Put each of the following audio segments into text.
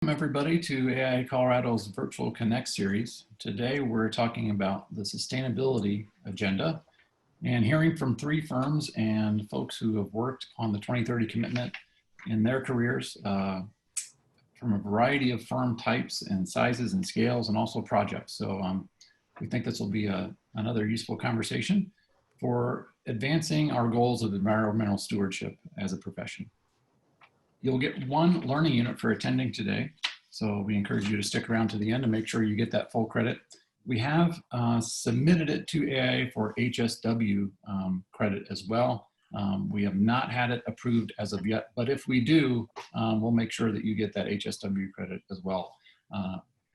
Everybody to AIA Colorado's Virtual Connect series. Today we're talking about the sustainability agenda and hearing from three firms and folks who have worked on the 2030 commitment in their careers from a variety of firm types and sizes and scales and also projects. So we think this will be another useful conversation for advancing our goals of environmental stewardship as a profession. You'll get one learning unit for attending today. So we encourage you to stick around to the end and make sure you get that full credit. We have submitted it to AIA for HSW credit as well. We have not had it approved as of yet, but if we do, we'll make sure that you get that HSW credit as well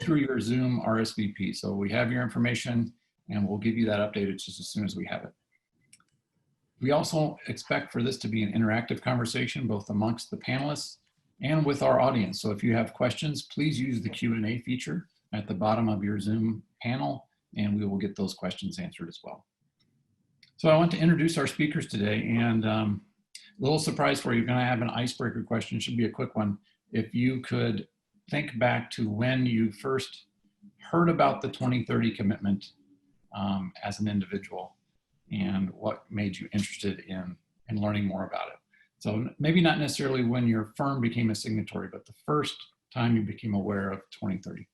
through your Zoom RSVP. So we have your information and we'll give you that updated just as soon as we have it. We also expect for this to be an interactive conversation, both amongst the panelists and with our audience. So if you have questions, please use the Q&A feature at the bottom of your Zoom panel, and we will get those questions answered as well. So I want to introduce our speakers today, and a little surprise for you, you're gonna have an icebreaker question, should be a quick one. If you could think back to when you first heard about the 2030 commitment as an individual, and what made you interested in learning more about it. So maybe not necessarily when your firm became a signatory, but the first time you became aware of 2030.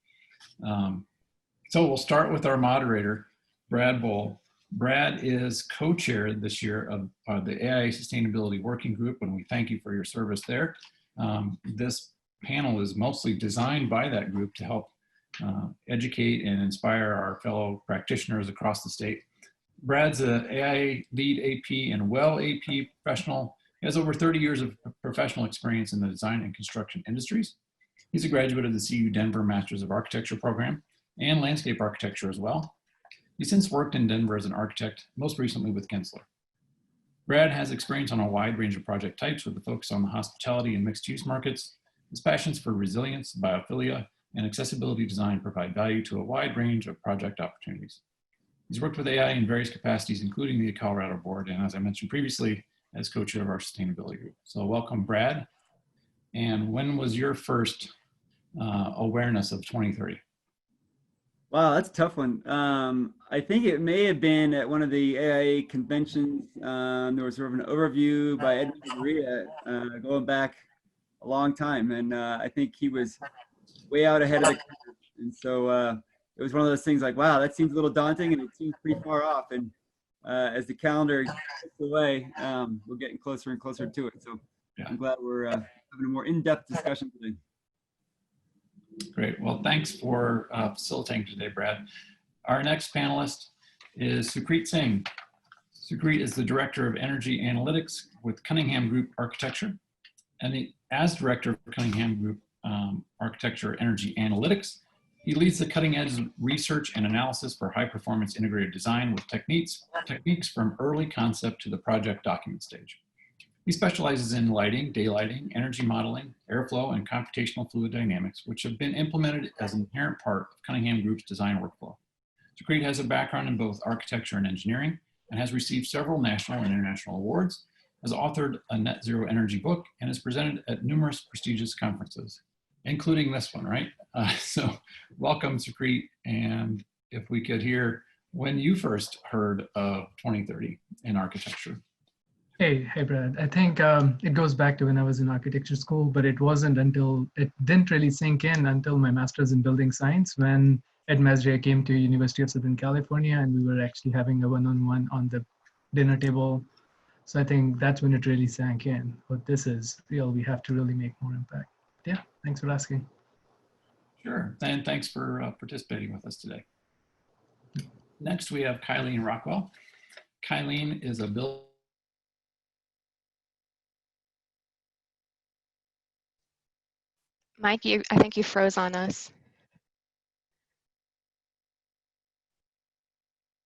So we'll start with our moderator, Brad Bull. Brad is co-chair this year of the AIA Sustainability Working Group, and we thank you for your service there. This panel is mostly designed by that group to help educate and inspire our fellow practitioners across the state. Brad's an AIA lead AP and well AP professional. He has over 30 years of professional experience in the design and construction industries. He's a graduate of the CU Denver Masters of Architecture program and landscape architecture as well. He's since worked in Denver as an architect, most recently with Gensler. Brad has experience on a wide range of project types with a focus on the hospitality and mixed use markets. His passions for resilience, biophilia, and accessibility design provide value to a wide range of project opportunities. He's worked with AI in various capacities, including the Colorado board, and as I mentioned previously, as co-chair of our sustainability group. So welcome, Brad. And when was your first awareness of 2030? Wow, that's a tough one. I think it may have been at one of the AIA conventions. There was sort of an overview by Edmund Maria going back a long time, and I think he was way out ahead of the curve. And so it was one of those things like, wow, that seems a little daunting and it seems pretty far off. And as the calendar gets away, we're getting closer and closer to it. So yeah. I'm glad we're having a more in-depth discussion today. Great. Well, thanks for facilitating today, Brad. Our next panelist is Supreet Singh. Segrete is the Director of Energy Analytics with Cunningham Group Architecture. And as Director of Cunningham Group Architecture Energy Analytics, he leads the cutting-edge research and analysis for high-performance integrated design with techniques from early concept to the project document stage. He specializes in lighting, daylighting, energy modeling, airflow, and computational fluid dynamics, which have been implemented as an inherent part of Cunningham Group's design workflow. Segrete has a background in both architecture and engineering and has received several national and international awards, has authored a net zero energy book, and has presented at numerous prestigious conferences, including this one, right? So welcome, Supreet, and if we could hear when you first heard of 2030 in architecture. Hey, Brad. I think it goes back to when I was in architecture school, but it didn't really sink in until my master's in building science when Ed Masrier came to University of Southern California and we were actually having a one-on-one on the dinner table. So I think that's when it really sank in. What this is real, we have to really make more impact. Yeah, thanks for asking. Sure, and thanks for participating with us today. Next, we have Kylene Rockwell. Kylene is a Mike, I think you froze on us.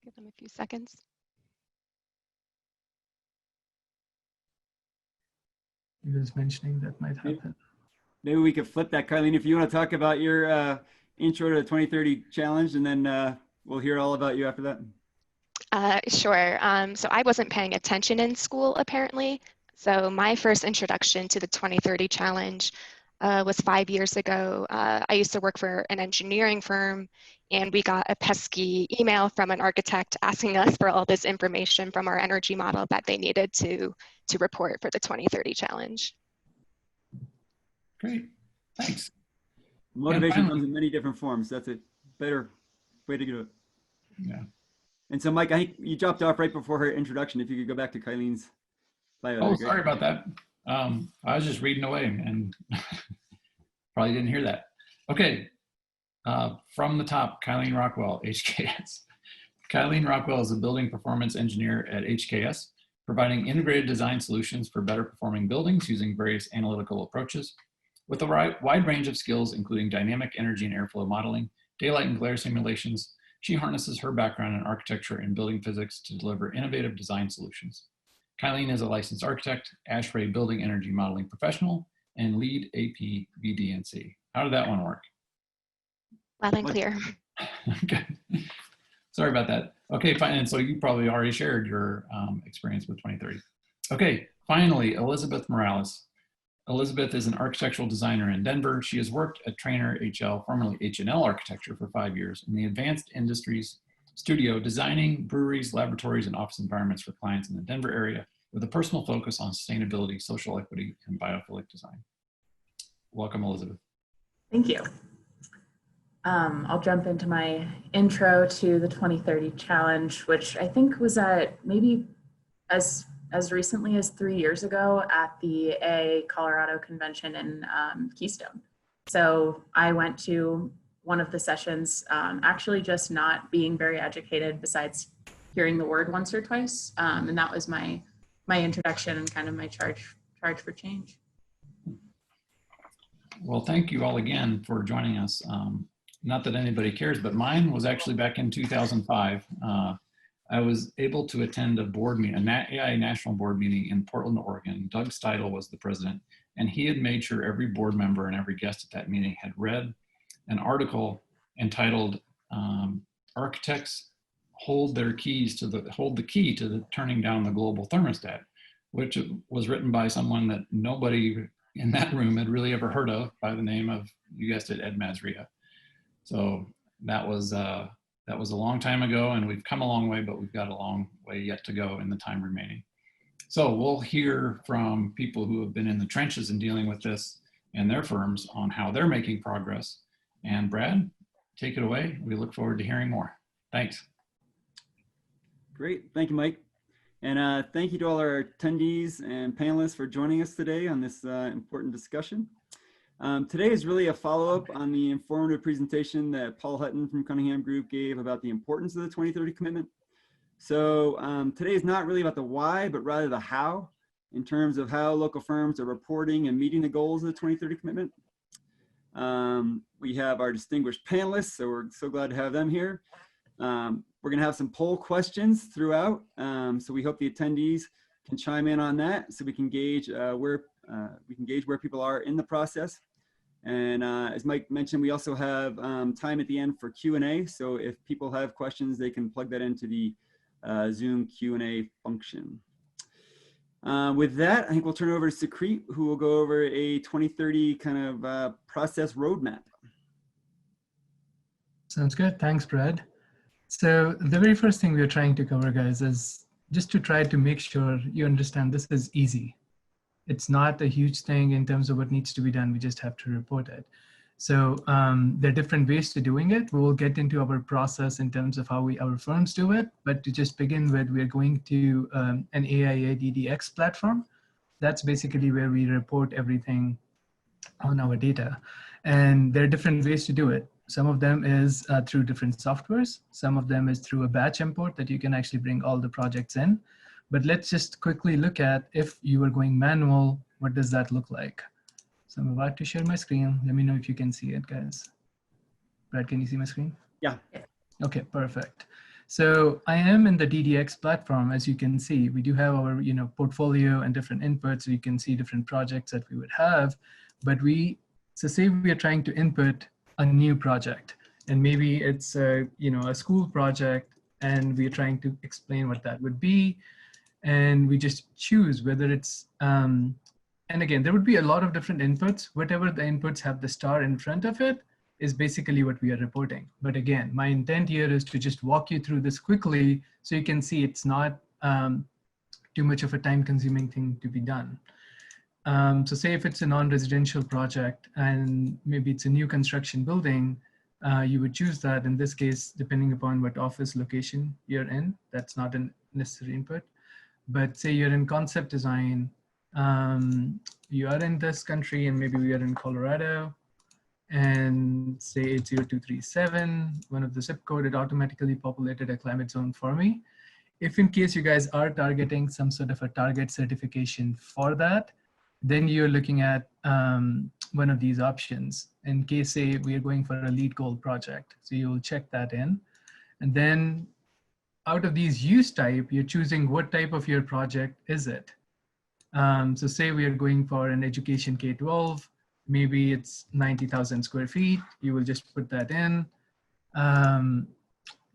Give them a few seconds. He was mentioning that might happen. Maybe we could flip that, Kylene, if you want to talk about your intro to the 2030 challenge, and then we'll hear all about you after that. Sure. So I wasn't paying attention in school, apparently. So my first introduction to the 2030 challenge was 5 years ago. I used to work for an engineering firm, and we got a pesky email from an architect asking us for all this information from our energy model that they needed to report for the 2030 challenge. Great, thanks. Motivation comes in many different forms. That's a better way to do it. Yeah. And so, Mike, I think you dropped off right before her introduction. If you could go back to Kylene's bio. Oh, sorry about that. I was just reading away and probably didn't hear that. Okay, from the top, Kylene Rockwell, HKS. Kylene Rockwell is a building performance engineer at HKS, providing integrated design solutions for better performing buildings using various analytical approaches. With a wide range of skills, including dynamic energy and airflow modeling, daylight and glare simulations, she harnesses her background in architecture and building physics to deliver innovative design solutions. Kylene is a licensed architect, ASHRAE building energy modeling professional, and lead AP VD&C. How did that one work? Loud and clear. Okay. Sorry about that. Okay, fine. And so you probably already shared your experience with 2030. Okay, finally, Elizabeth Morales. Elizabeth is an architectural designer in Denver. She has worked at Trainer HL, formerly H&L Architecture, for 5 years in the Advanced Industries Studio, designing breweries, laboratories, and office environments for clients in the Denver area with a personal focus on sustainability, social equity, and biophilic design. Welcome, Elizabeth. Thank you. I'll jump into my intro to the 2030 challenge, which I think was at maybe as recently as 3 years ago at the AIA Colorado convention in Keystone. So I went to one of the sessions, actually just not being very educated besides hearing the word once or twice. And that was my introduction and kind of my charge for change. Well, thank you all again for joining us. Not that anybody cares, but mine was actually back in 2005. I was able to attend a board meeting, an AIA national board meeting in Portland, Oregon. Doug Steidel was the president, and he had made sure every board member and every guest at that meeting had read an article entitled "Architects Hold the Key to the Turning Down the Global Thermostat," which was written by someone that nobody in that room had really ever heard of, by the name of, you guessed it, Ed Mazria. So that was a long time ago, and we've come a long way, but we've got a long way yet to go in the time remaining. So we'll hear from people who have been in the trenches and dealing with this and their firms on how they're making progress. And Brad, take it away. We look forward to hearing more. Thanks. Great, thank you, Mike. And thank you to all our attendees and panelists for joining us today on this important discussion. Today is really a follow-up on the informative presentation that Paul Hutton from Cunningham Group gave about the importance of the 2030 commitment. So today is not really about the why, but rather the how, in terms of how local firms are reporting and meeting the goals of the 2030 commitment. We have our distinguished panelists, so we're so glad to have them here. We're going to have some poll questions throughout, so we hope the attendees can chime in on that, so we can gauge where people are in the process. And as Mike mentioned, we also have time at the end for Q&A. So if people have questions, they can plug that into the Zoom Q&A function. With that, I think we'll turn it over to Supreet, who will go over a 2030 kind of process roadmap. Sounds good. Thanks, Brad. So the very first thing we're trying to cover, guys, is just to try to make sure you understand this is easy. It's not a huge thing in terms of what needs to be done. We just have to report it. So there are different ways to doing it. We will get into our process in terms of how our firms do it. But to just begin with, we're going to an AIA DDX platform. That's basically where we report everything on our data. And there are different ways to do it. Some of them is through different softwares. Some of them is through a batch import that you can actually bring all the projects in. But let's just quickly look at, if you are going manual, what does that look like? So I'm about to share my screen. Let me know if you can see it, guys. Brad, can you see my screen? Yeah. Okay, perfect. So I am in the DDX platform. As you can see, we do have our portfolio and different inputs. So you can see different projects that we would have. But so say we are trying to input a new project, and maybe it's a school project, and we're trying to explain what that would be. And we just choose whether it's And again, there would be a lot of different inputs. Whatever the inputs have the star in front of it is basically what we are reporting. But again, my intent here is to just walk you through this quickly so you can see it's not too much of a time-consuming thing to be done. So say if it's a non-residential project and maybe it's a new construction building, you would choose that. In this case, depending upon what office location you're in, that's not a necessary input. But say you're in concept design, you are in this country and maybe we are in Colorado, and say it's 0237, one of the zip code, it automatically populated a climate zone for me. If in case you guys are targeting some sort of a target certification for that, then you're looking at one of these options. In case, say, we are going for a LEED Gold project. So you'll check that in. And then out of these use type, you're choosing what type of your project is it. So say we are going for an education K-12, maybe it's 90,000 square feet. You will just put that in.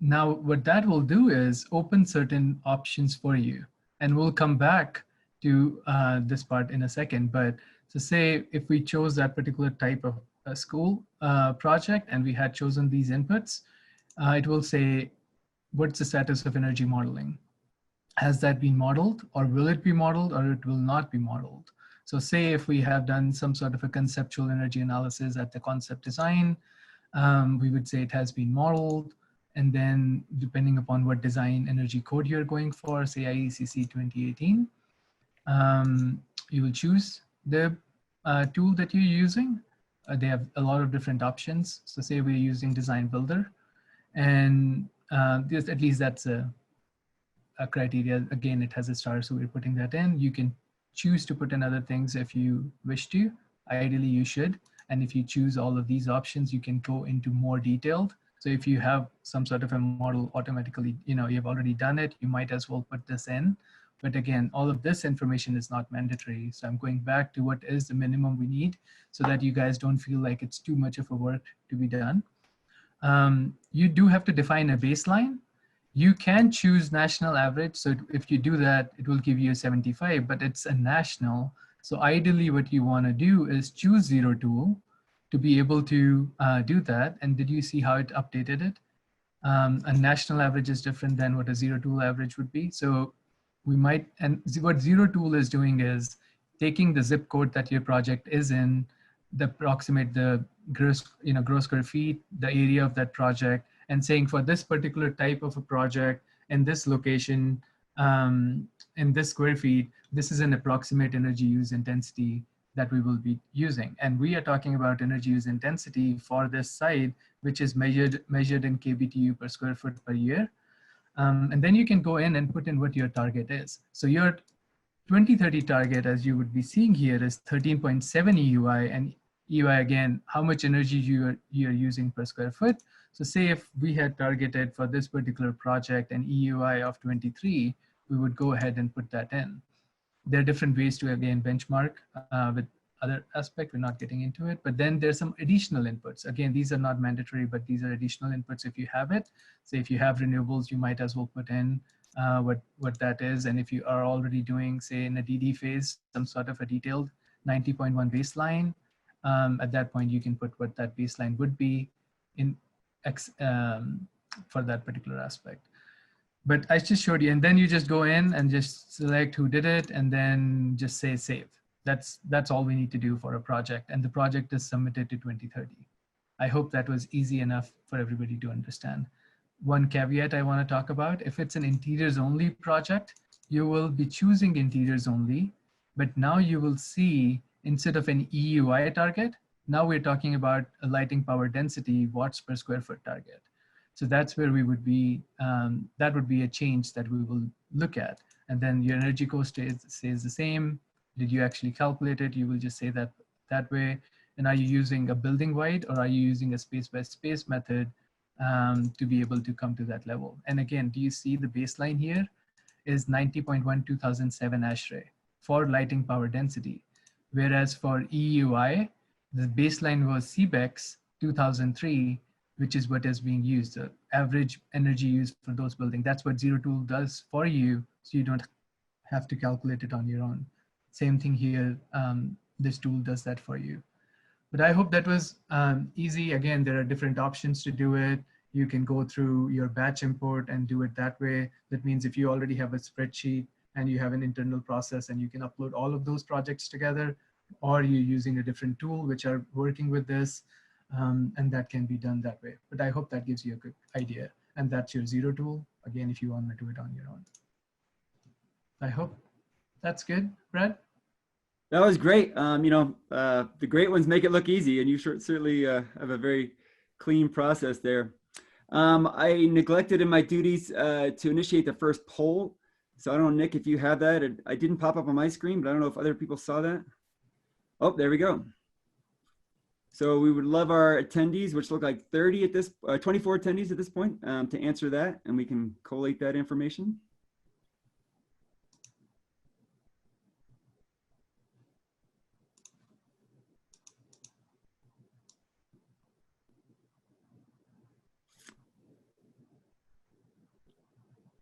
Now, what that will do is open certain options for you. And we'll come back to this part in a second. But so say if we chose that particular type of school project and we had chosen these inputs, it will say, what's the status of energy modeling? Has that been modeled, or will it be modeled, or it will not be modeled? So say if we have done some sort of a conceptual energy analysis at the concept design, we would say it has been modeled. And then depending upon what design energy code you're going for, say IECC 2018, you will choose the tool that you're using. They have a lot of different options. So say we're using Design Builder, and at least that's a criteria. Again, it has a star, so we're putting that in. You can choose to put in other things if you wish to. Ideally, you should. And if you choose all of these options, you can go into more detailed. So if you have some sort of a model automatically, you've already done it, you might as well put this in. But again, all of this information is not mandatory. So I'm going back to what is the minimum we need so that you guys don't feel like it's too much of a work to be done. You do have to define a baseline. You can choose national average. So if you do that, it will give you a 75, but it's a national. So ideally what you want to do is choose zero tool to be able to do that. And did you see how it updated it? A national average is different than what a zero tool average would be. So we might, and what zero tool is doing is taking the zip code that your project is in, approximate the gross square feet, the area of that project, and saying for this particular type of a project in this location, in this square feet, this is an approximate energy use intensity that we will be using. And we are talking about energy use intensity for this site, which is measured in kBTU per square foot per year. And then you can go in and put in what your target is. So your 2030 target, as you would be seeing here, is 13.7 EUI, and EUI, again, how much energy you're using per square foot. So say if we had targeted for this particular project an EUI of 23, we would go ahead and put that in. There are different ways to, again, benchmark with other aspect. We're not getting into it, but then there's some additional inputs. Again, these are not mandatory, but these are additional inputs if you have it. So if you have renewables, you might as well put in what that is. And if you are already doing, say, in a DD phase, some sort of a detailed 90.1 baseline, at that point, you can put what that baseline would be in for that particular aspect. But I just showed you, and then you just go in and just select who did it, and then just say save. That's all we need to do for a project, and the project is submitted to 2030. I hope that was easy enough for everybody to understand. One caveat I want to talk about, if it's an interiors only project, you will be choosing interiors only, but now you will see, instead of an EUI target, now we're talking about a lighting power density watts per square foot target. So that's where we would be, that would be a change that we will look at. And then your energy cost stays the same. Did you actually calculate it? You will just say that way. And are you using a building wide, or are you using a space by space method to be able to come to that level? And again, do you see the baseline here is 90.1 2007 ASHRAE for lighting power density. Whereas for EUI, the baseline was CBEX 2003, which is what is being used, the average energy used for those buildings. That's what Zero Tool does for you, so you don't have to calculate it on your own. same thing here. This tool does that for you. But I hope that was easy. Again, there are different options to do it. You can go through your batch import and do it that way. That means if you already have a spreadsheet and you have an internal process and you can upload all of those projects together, or you're using a different tool which are working with this, and that can be done that way. But I hope that gives you a good idea. And that's your zero tool, again, if you want to do it on your own. I hope that's good, Brad? That was great. The great ones make it look easy, and you certainly have a very clean process there. I neglected in my duties to initiate the first poll. So I don't know, Nick, if you have that. I didn't pop up on my screen, but I don't know if other people saw that. Oh, there we go. So we would love our attendees, which look like 24 attendees at this point, to answer that, and we can collate that information.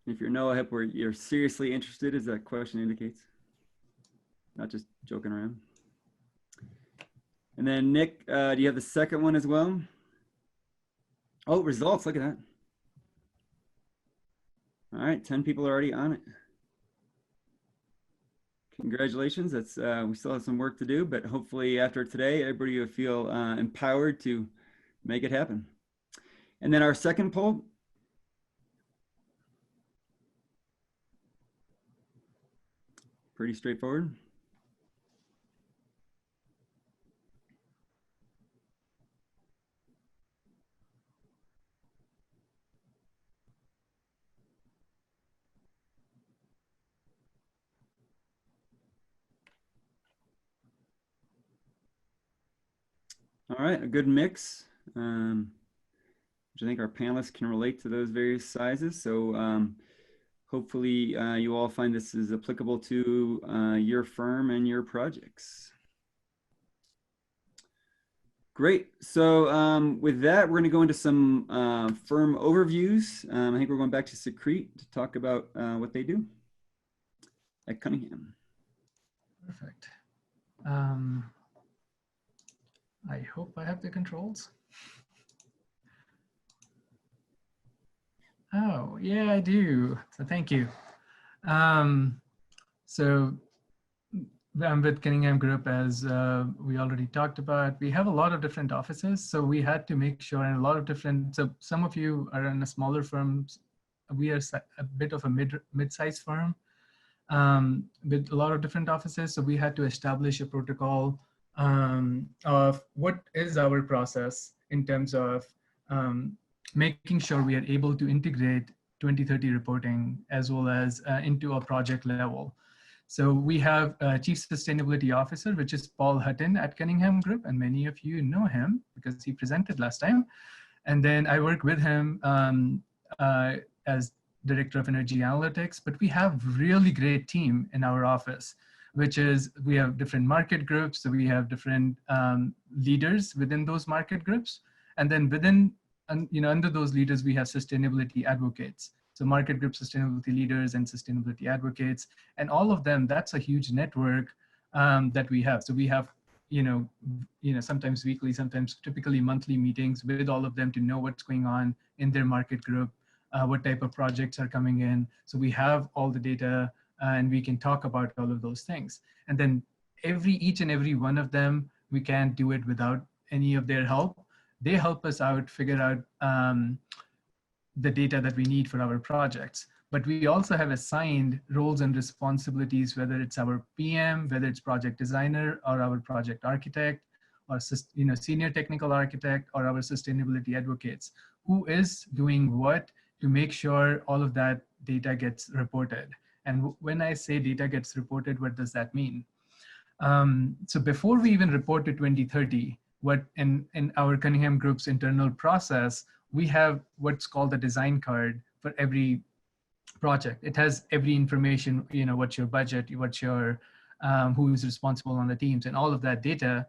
If you're no, I hope you're seriously interested, as that question indicates, not just joking around. And then Nick, do you have the second one as well? Oh, results, look at that. All right, 10 people are already on it. Congratulations, that's we still have some work to do, but hopefully after today, everybody will feel empowered to make it happen. And then our second poll. Pretty straightforward. All right, a good mix, which I think our panelists can relate to those various sizes. So hopefully you all find this is applicable to your firm and your projects. Great. So with that, we're going to go into some firm overviews. I think we're going back to Segrete to talk about what they do at Cunningham. Perfect. I hope I have the controls. Oh, yeah, I do. So thank you. So I'm with Cunningham Group, as we already talked about. We have a lot of different offices, so we had to make sure, and a lot of different, so some of you are in a smaller firms. We are a bit of a mid-sized firm with a lot of different offices. So we had to establish a protocol of what is our process in terms of making sure we are able to integrate 2030 reporting as well as into a project level. So we have a Chief Sustainability Officer, which is Paul Hutton at Cunningham Group, and many of you know him because he presented last time. And then I work with him as Director of Energy Analytics, but we have really great team in our office, which is we have different market groups. So we have different leaders within those market groups. And then within, under those leaders, we have sustainability advocates. So market group sustainability leaders and sustainability advocates, and all of them, that's a huge network that we have. So we have, sometimes weekly, sometimes typically monthly meetings with all of them to know what's going on in their market group, what type of projects are coming in. So we have all the data and we can talk about all of those things. And then each and every one of them, we can't do it without any of their help. They help us out, figure out the data that we need for our projects. But we also have assigned roles and responsibilities, whether it's our PM, whether it's project designer or our project architect, or senior technical architect, or our sustainability advocates, who is doing what to make sure all of that data gets reported. And when I say data gets reported, what does that mean? So before we even report to 2030, what in our Cunningham Group's internal process, we have what's called a design card for every project. It has every information, what's your budget, what's your, who is responsible on the teams, and all of that data,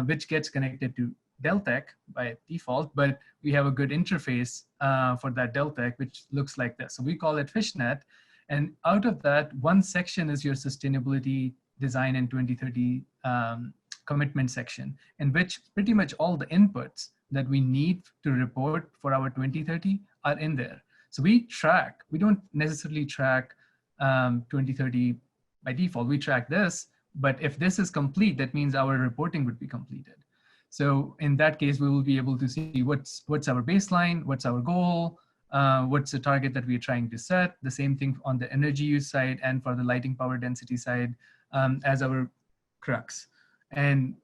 which gets connected to Deltek by default, but we have a good interface for that Deltek, which looks like this. So we call it Fishnet. And out of that, one section is your sustainability design and 2030 commitment section, in which pretty much all the inputs that we need to report for our 2030 are in there. So we don't necessarily track 2030 by default, we track this, but if this is complete, that means our reporting would be completed. So in that case, we will be able to see what's our baseline, what's our goal, what's the target that we're trying to set. The same thing on the energy use side and for the lighting power density side as our crux. And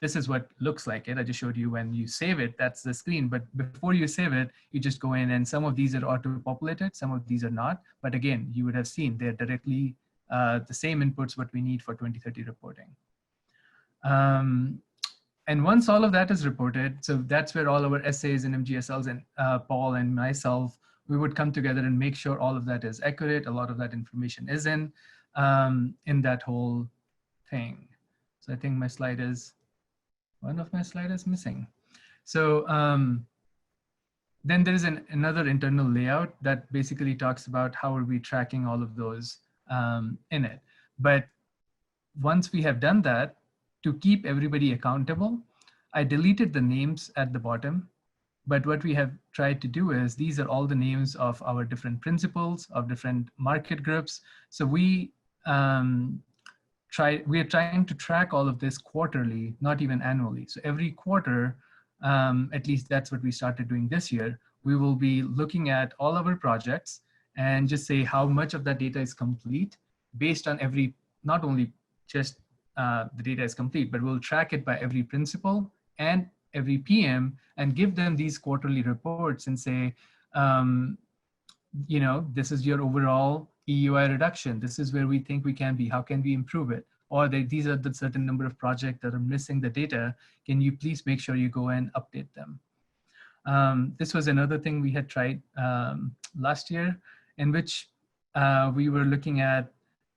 this is what looks like it. I just showed you when you save it, that's the screen. But before you save it, you just go in and some of these are auto-populated, some of these are not. But again, you would have seen they're directly the same inputs what we need for 2030 reporting. And once all of that is reported, so that's where all our essays and MGSLs and Paul and myself, we would come together and make sure all of that is accurate. A lot of that information is in that whole thing. So I think my slide is, one of my slides is missing. So then there is another internal layout that basically talks about how are we tracking all of those in it. But once we have done that, to keep everybody accountable, I deleted the names at the bottom. But what we have tried to do is, these are all the names of our different principals, of different market groups. So we are trying to track all of this quarterly, not even annually. So every quarter, at least that's what we started doing this year, we will be looking at all our projects and just say how much of that data is complete based on every, not only just the data is complete, but we'll track it by every principal and every PM and give them these quarterly reports and say, you know, this is your overall EUI reduction. This is where we think we can be. How can we improve it? Or these are the certain number of projects that are missing the data. Can you please make sure you go and update them? This was another thing we had tried last year, in which we were looking at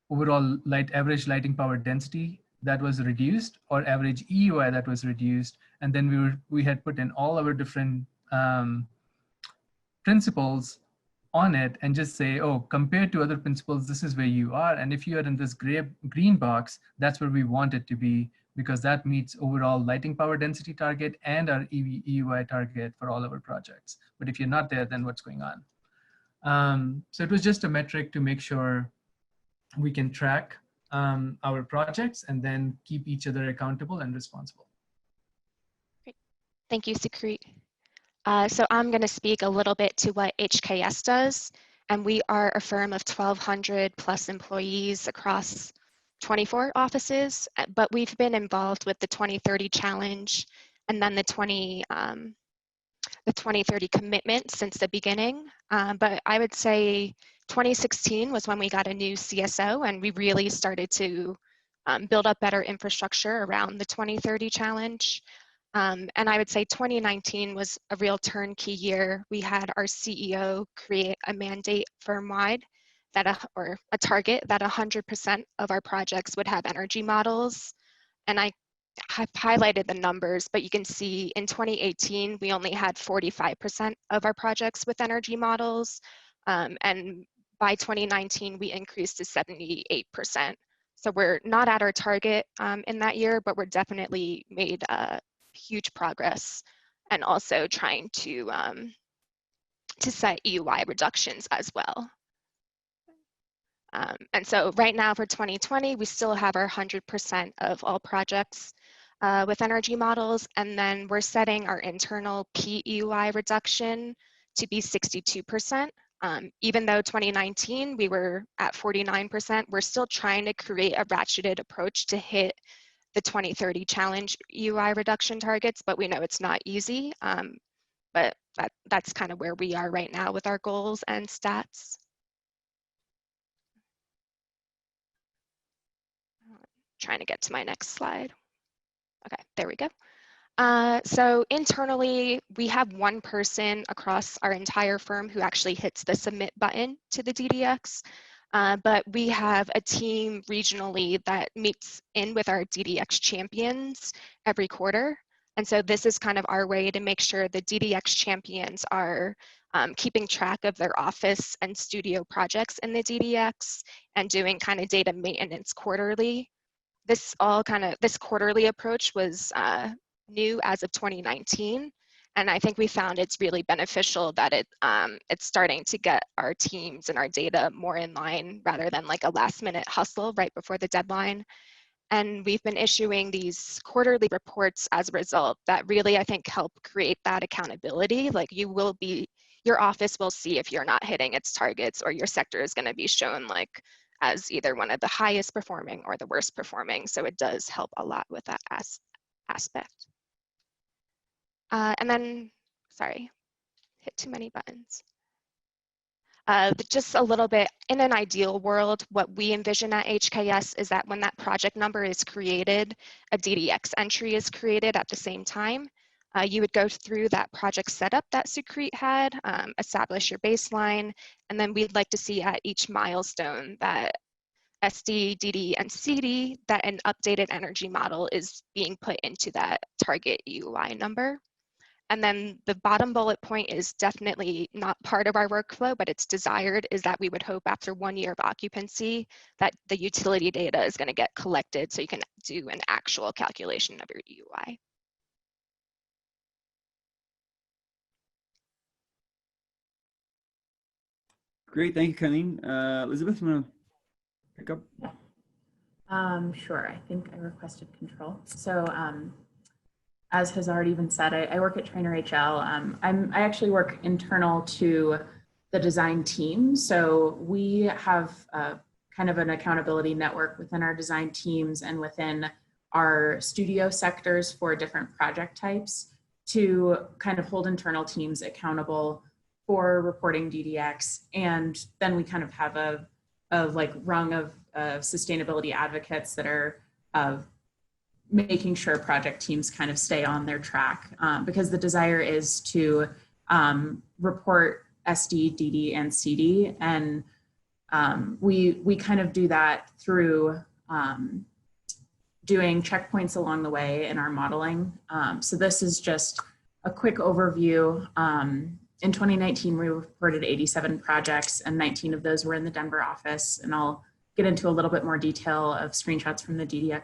overall average lighting power density that was reduced, or average EUI that was reduced. And then we had put in all our different principles on it and just say, oh, compared to other principles, this is where you are. And if you are in this green box, that's where we want it to be, because that meets overall lighting power density target and our EUI target for all our projects. But if you're not there, then what's going on? So it was just a metric to make sure we can track our projects and then keep each other accountable and responsible. Great. Thank you, Supreet. So I'm going to speak a little bit to what HKS does. And we are a firm of 1,200 plus employees across 24 offices, but we've been involved with the 2030 challenge and then the 2030 commitment since the beginning. But I would say 2016 was when we got a new CSO and we really started to build up better infrastructure around the 2030 challenge. And I would say 2019 was a real turnkey year. We had our CEO create a mandate firm-wide or a target that 100% of our projects would have energy models. And I have highlighted the numbers, but you can see in 2018, we only had 45% of our projects with energy models. And by 2019, we increased to 78%. So we're not at our target in that year, but we're definitely made huge progress, and also trying to set EUI reductions as well. And so right now for 2020, we still have our 100% of all projects with energy models, and then we're setting our internal PEUI reduction to be 62%. Even though 2019 we were at 49%, we're still trying to create a ratcheted approach to hit the 2030 challenge EUI reduction targets, but we know it's not easy. But that's kind of where we are right now with our goals and stats. Trying to get to my next slide. Okay, there we go. So internally, we have one person across our entire firm who actually hits the submit button to the DDX. But we have a team regionally that meets in with our DDX champions every quarter. And so this is kind of our way to make sure the DDX champions are keeping track of their office and studio projects in the DDX, and doing kind of data maintenance quarterly. This quarterly approach was new as of 2019. And I think we found it's really beneficial that it's starting to get our teams and our data more in line rather than like a last minute hustle right before the deadline. And we've been issuing these quarterly reports as a result that really, I think, help create that accountability. Like your office will see if you're not hitting its targets, or your sector is going to be shown like as either one of the highest performing or the worst performing. So it does help a lot with that aspect. And then, sorry, hit too many buttons. Just a little bit, in an ideal world, what we envision at HKS is that when that project number is created, a DDX entry is created at the same time. You would go through that project setup that Supreet had, establish your baseline, and then we'd like to see at each milestone that SD, DD, and CD, that an updated energy model is being put into that target UI number. And then the bottom bullet point is definitely not part of our workflow, but it's desired, is that we would hope after 1 year of occupancy that the utility data is going to get collected so you can do an actual calculation of your UI. Great, thank you, Colleen. Elizabeth, you want to pick up? Sure, I think I requested control. So as has already been said, I work at Trainer HL. I actually work internal to the design team. So we have kind of an accountability network within our design teams and within our studio sectors for different project types to kind of hold internal teams accountable for reporting DDX. And then we kind of have a like rung of sustainability advocates that are making sure project teams kind of stay on their track, because the desire is to report SD, DD, and CD. And we kind of do that through doing checkpoints along the way in our modeling. So this is just a quick overview. In 2019, we reported 87 projects, and 19 of those were in the Denver office. And I'll get into a little bit more detail of screenshots from the DDX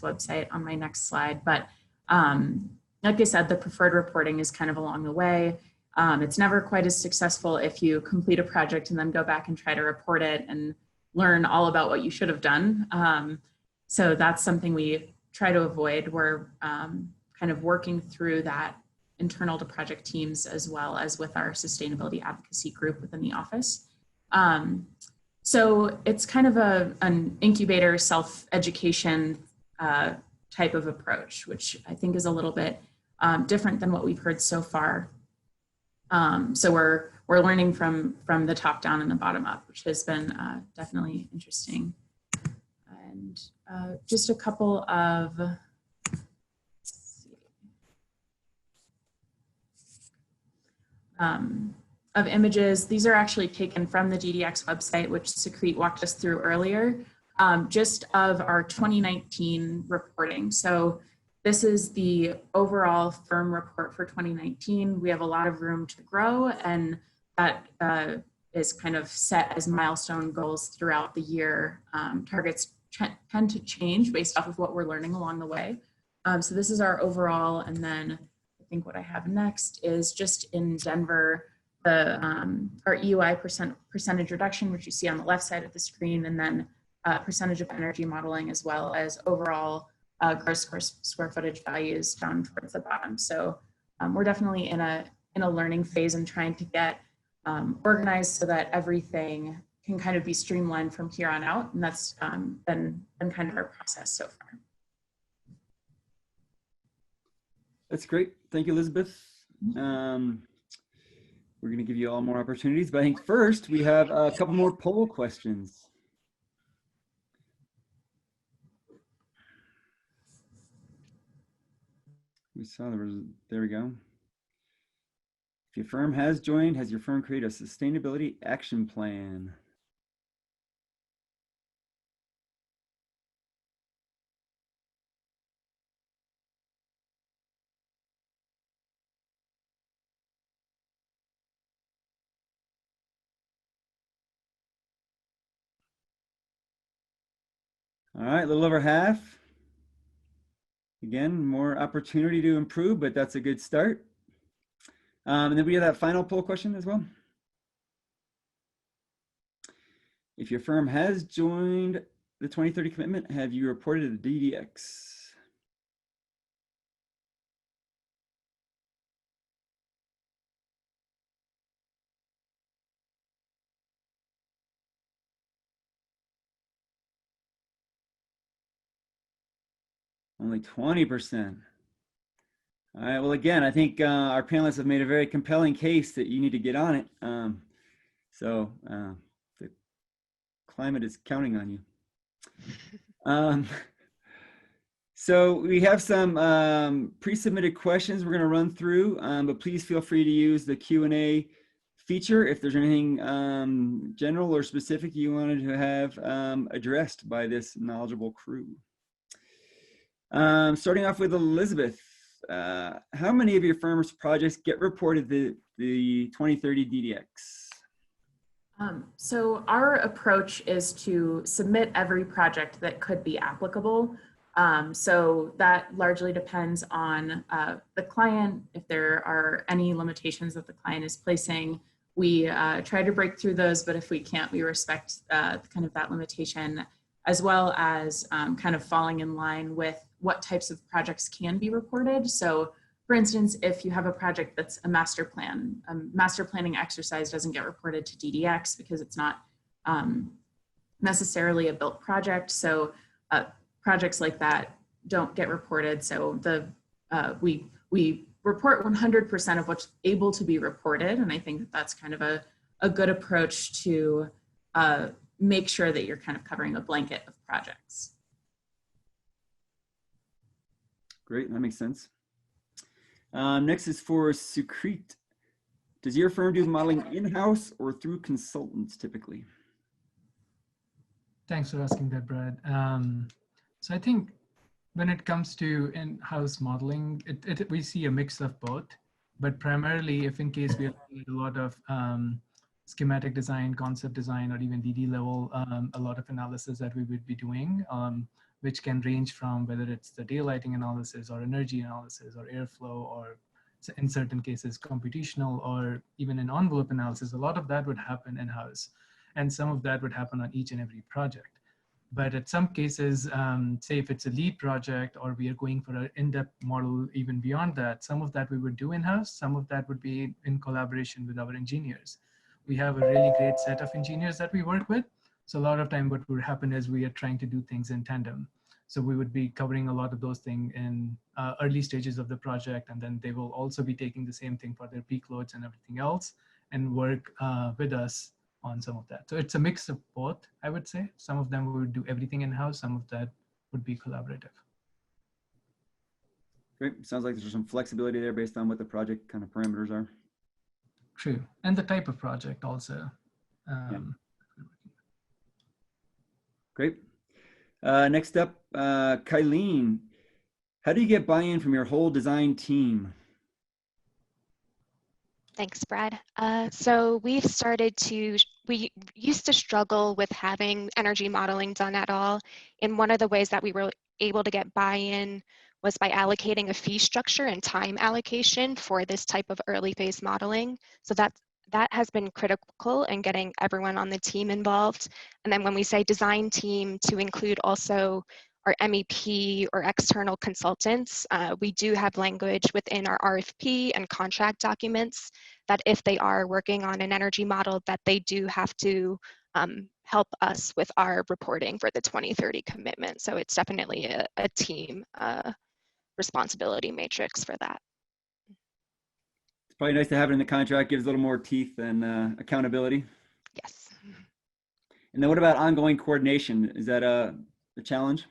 website on my next slide. But like I said, the preferred reporting is kind of along the way. It's never quite as successful if you complete a project and then go back and try to report it and learn all about what you should have done. So that's something we try to avoid. We're kind of working through that internal to project teams as well as with our sustainability advocacy group within the office. So it's kind of an incubator self-education type of approach, which I think is a little bit different than what we've heard so far. So we're learning from the top down and the bottom up, which has been definitely interesting. And just a couple of images. These are actually taken from the DDX website, which Segrete walked us through earlier, just of our 2019 reporting. So this is the overall firm report for 2019. We have a lot of room to grow, and that is kind of set as milestone goals throughout the year. Targets tend to change based off of what we're learning along the way. So this is our overall, and then I think what I have next is just in Denver, our EUI percentage reduction, which you see on the left side of the screen, and then percentage of energy modeling, as well as overall gross square footage values down towards the bottom. So we're definitely in a learning phase and trying to get organized so that everything can kind of be streamlined from here on out. And that's been kind of our process so far. That's great. Thank you, Elizabeth. We're going to give you all more opportunities, but I think first we have a couple more poll questions. We saw there we go. If your firm has joined, has your firm created a sustainability action plan? All right, a little over half. Again, more opportunity to improve, but that's a good start. And then we have that final poll question as well. If your firm has joined the 2030 commitment, have you reported a DDX? Only 20%. All right, well, again, I think our panelists have made a very compelling case that you need to get on it. So the climate is counting on you. So we have some pre-submitted questions we're going to run through, but please feel free to use the Q&A feature if there's anything general or specific you wanted to have addressed by this knowledgeable crew. Starting off with Elizabeth, how many of your firm's projects get reported the 2030 DDX? So our approach is to submit every project that could be applicable. So that largely depends on the client. If there are any limitations that the client is placing, we try to break through those, but if we can't, we respect kind of that limitation, as well as kind of falling in line with what types of projects can be reported. So for instance, if you have a project that's a master planning exercise doesn't get reported to DDX because it's not necessarily a built project. So projects like that don't get reported. So we report 100% of what's able to be reported. And I think that that's kind of a good approach to make sure that you're kind of covering a blanket of projects. Great, that makes sense. Next is for Supreet. Does your firm do modeling in-house or through consultants typically? Thanks for asking that, Brad. So I think when it comes to in-house modeling, we see a mix of both, but primarily if in case we are doing a lot of schematic design, concept design, or even DD level, a lot of analysis that we would be doing, which can range from whether it's the daylighting analysis or energy analysis or airflow, or in certain cases computational, or even an envelope analysis. A lot of that would happen in-house, and some of that would happen on each and every project. But at some cases, say if it's a lead project or we are going for an in-depth model even beyond that, some of that we would do in-house, some of that would be in collaboration with our engineers. We have a really great set of engineers that we work with. So a lot of time what would happen is we are trying to do things in tandem. So we would be covering a lot of those things in early stages of the project, and then they will also be taking the same thing for their peak loads and everything else and work with us on some of that. So it's a mix of both, I would say. Some of them we would do everything in-house, some of that would be collaborative. Great, sounds like there's some flexibility there based on what the project kind of parameters are. True, and the type of project also. Yeah. Great. Next up, Kylene, how do you get buy-in from your whole design team? Thanks, Brad. So we used to struggle with having energy modeling done at all. And one of the ways that we were able to get buy-in was by allocating a fee structure and time allocation for this type of early phase modeling. So that has been critical in getting everyone on the team involved. And then when we say design team, to include also our MEP or external consultants, we do have language within our RFP and contract documents that if they are working on an energy model, that they do have to help us with our reporting for the 2030 commitment. So it's definitely a team responsibility matrix for that. It's probably nice to have it in the contract, gives a little more teeth and accountability. Yes. And then what about ongoing coordination? Is that a challenge?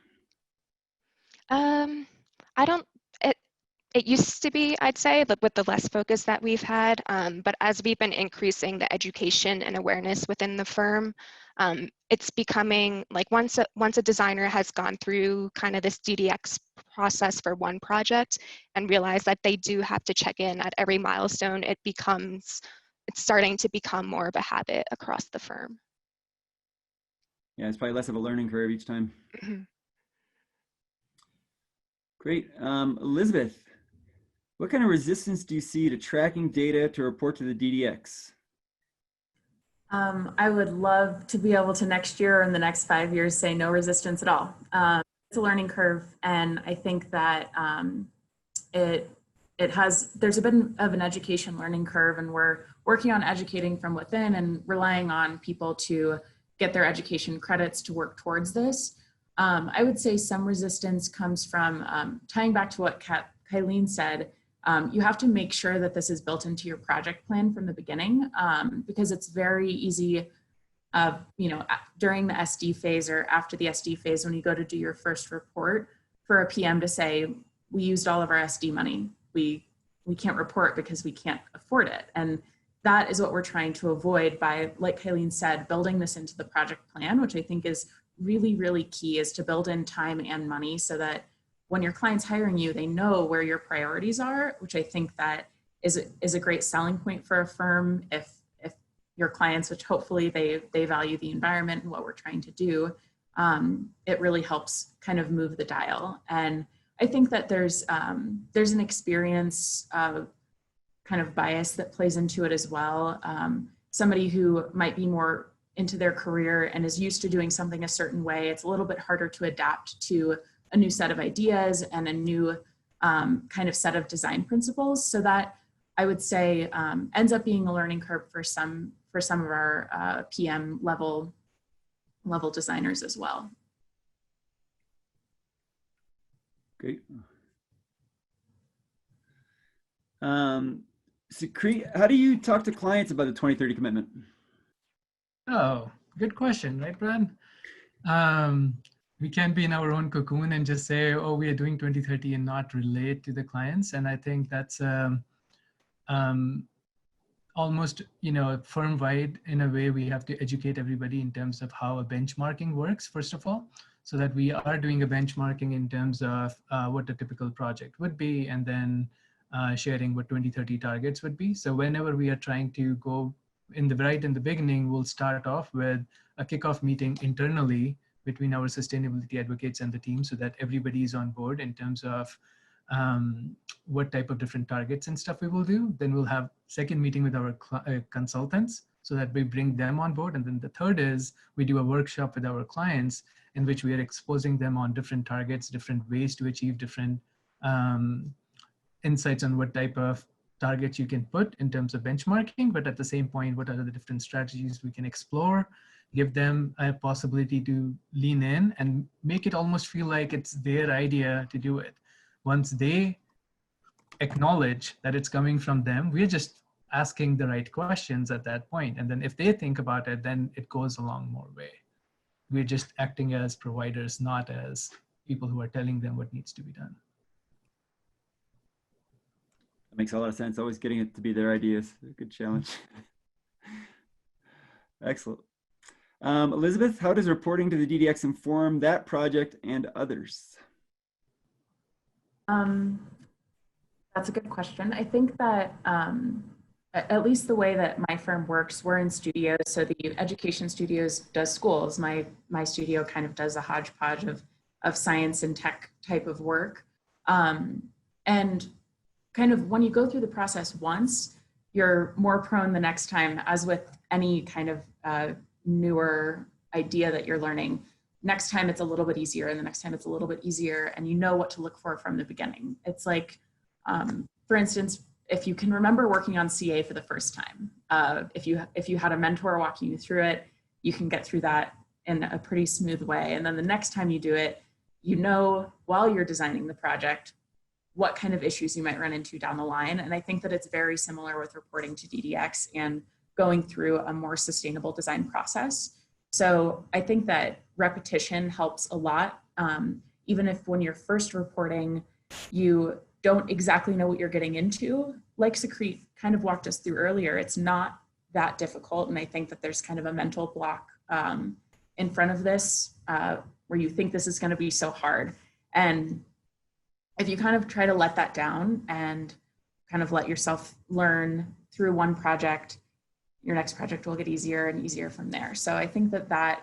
It used to be, I'd say, with the less focus that we've had, but as we've been increasing the education and awareness within the firm, it's becoming like once a designer has gone through kind of this DDX process for one project and realize that they do have to check in at every milestone, it's starting to become more of a habit across the firm. Yeah, it's probably less of a learning curve each time. Mhm. Great. Elizabeth, what kind of resistance do you see to tracking data to report to the DDX? I would love to be able to next year or in the next 5 years say no resistance at all. It's a learning curve, and I think that there's a bit of an education learning curve, and we're working on educating from within and relying on people to get their education credits to work towards this. I would say some resistance comes from tying back to what Kylene said. You have to make sure that this is built into your project plan from the beginning, because it's very easy, during the SD phase or after the SD phase, when you go to do your first report, for a PM to say, we used all of our SD money. We can't report because we can't afford it. And that is what we're trying to avoid by, like Kylene said, building this into the project plan, which I think is really, really key, is to build in time and money so that when your client's hiring you, they know where your priorities are, which I think that is a great selling point for a firm. If your clients, which hopefully they value the environment and what we're trying to do, it really helps kind of move the dial. And I think that there's an experience kind of bias that plays into it as well. Somebody who might be more into their career and is used to doing something a certain way, it's a little bit harder to adapt to a new set of ideas and a new kind of set of design principles. So that, I would say, ends up being a learning curve for some of our PM level designers as well. Great. Segrete, how do you talk to clients about the 2030 commitment? Oh, good question, right, Brad? We can't be in our own cocoon and just say, oh, we are doing 2030 and not relate to the clients. And I think that's almost, firm-wide in a way. We have to educate everybody in terms of how a benchmarking works, first of all, so that we are doing a benchmarking in terms of what a typical project would be, and then sharing what 2030 targets would be. So whenever we are trying to go in the beginning, we'll start off with a kickoff meeting internally between our sustainability advocates and the team, so that everybody is on board in terms of what type of different targets and stuff we will do. Then we'll have second meeting with our consultants so that we bring them on board. And then the third is we do a workshop with our clients in which we are exposing them on different targets, different ways to achieve different insights on what type of targets you can put in terms of benchmarking, but at the same point, what are the different strategies we can explore, give them a possibility to lean in and make it almost feel like it's their idea to do it. Once they acknowledge that it's coming from them, we're just asking the right questions at that point. And then if they think about it, then it goes a long more way. We're just acting as providers, not as people who are telling them what needs to be done. That makes a lot of sense. Always getting it to be their ideas. A good challenge. Excellent. Elizabeth, how does reporting to the DDX inform that project and others? That's a good question. I think that at least the way that my firm works, we're in studios. So the education studios does schools. My studio kind of does a hodgepodge of science and tech type of work. And kind of when you go through the process once, you're more prone the next time, as with any kind of newer idea that you're learning. Next time it's a little bit easier, and the next time it's a little bit easier, and you know what to look for from the beginning. It's like, for instance, if you can remember working on CA for the first time, if you had a mentor walking you through it, you can get through that in a pretty smooth way. And then the next time you do it, you know, while you're designing the project, what kind of issues you might run into down the line. And I think that it's very similar with reporting to DDX and going through a more sustainable design process. So I think that repetition helps a lot. Even if when you're first reporting, you don't exactly know what you're getting into, like Segrete kind of walked us through earlier, it's not that difficult. And I think that there's kind of a mental block in front of this where you think this is going to be so hard. And if you kind of try to let that down and kind of let yourself learn through one project, your next project will get easier and easier from there. So I think that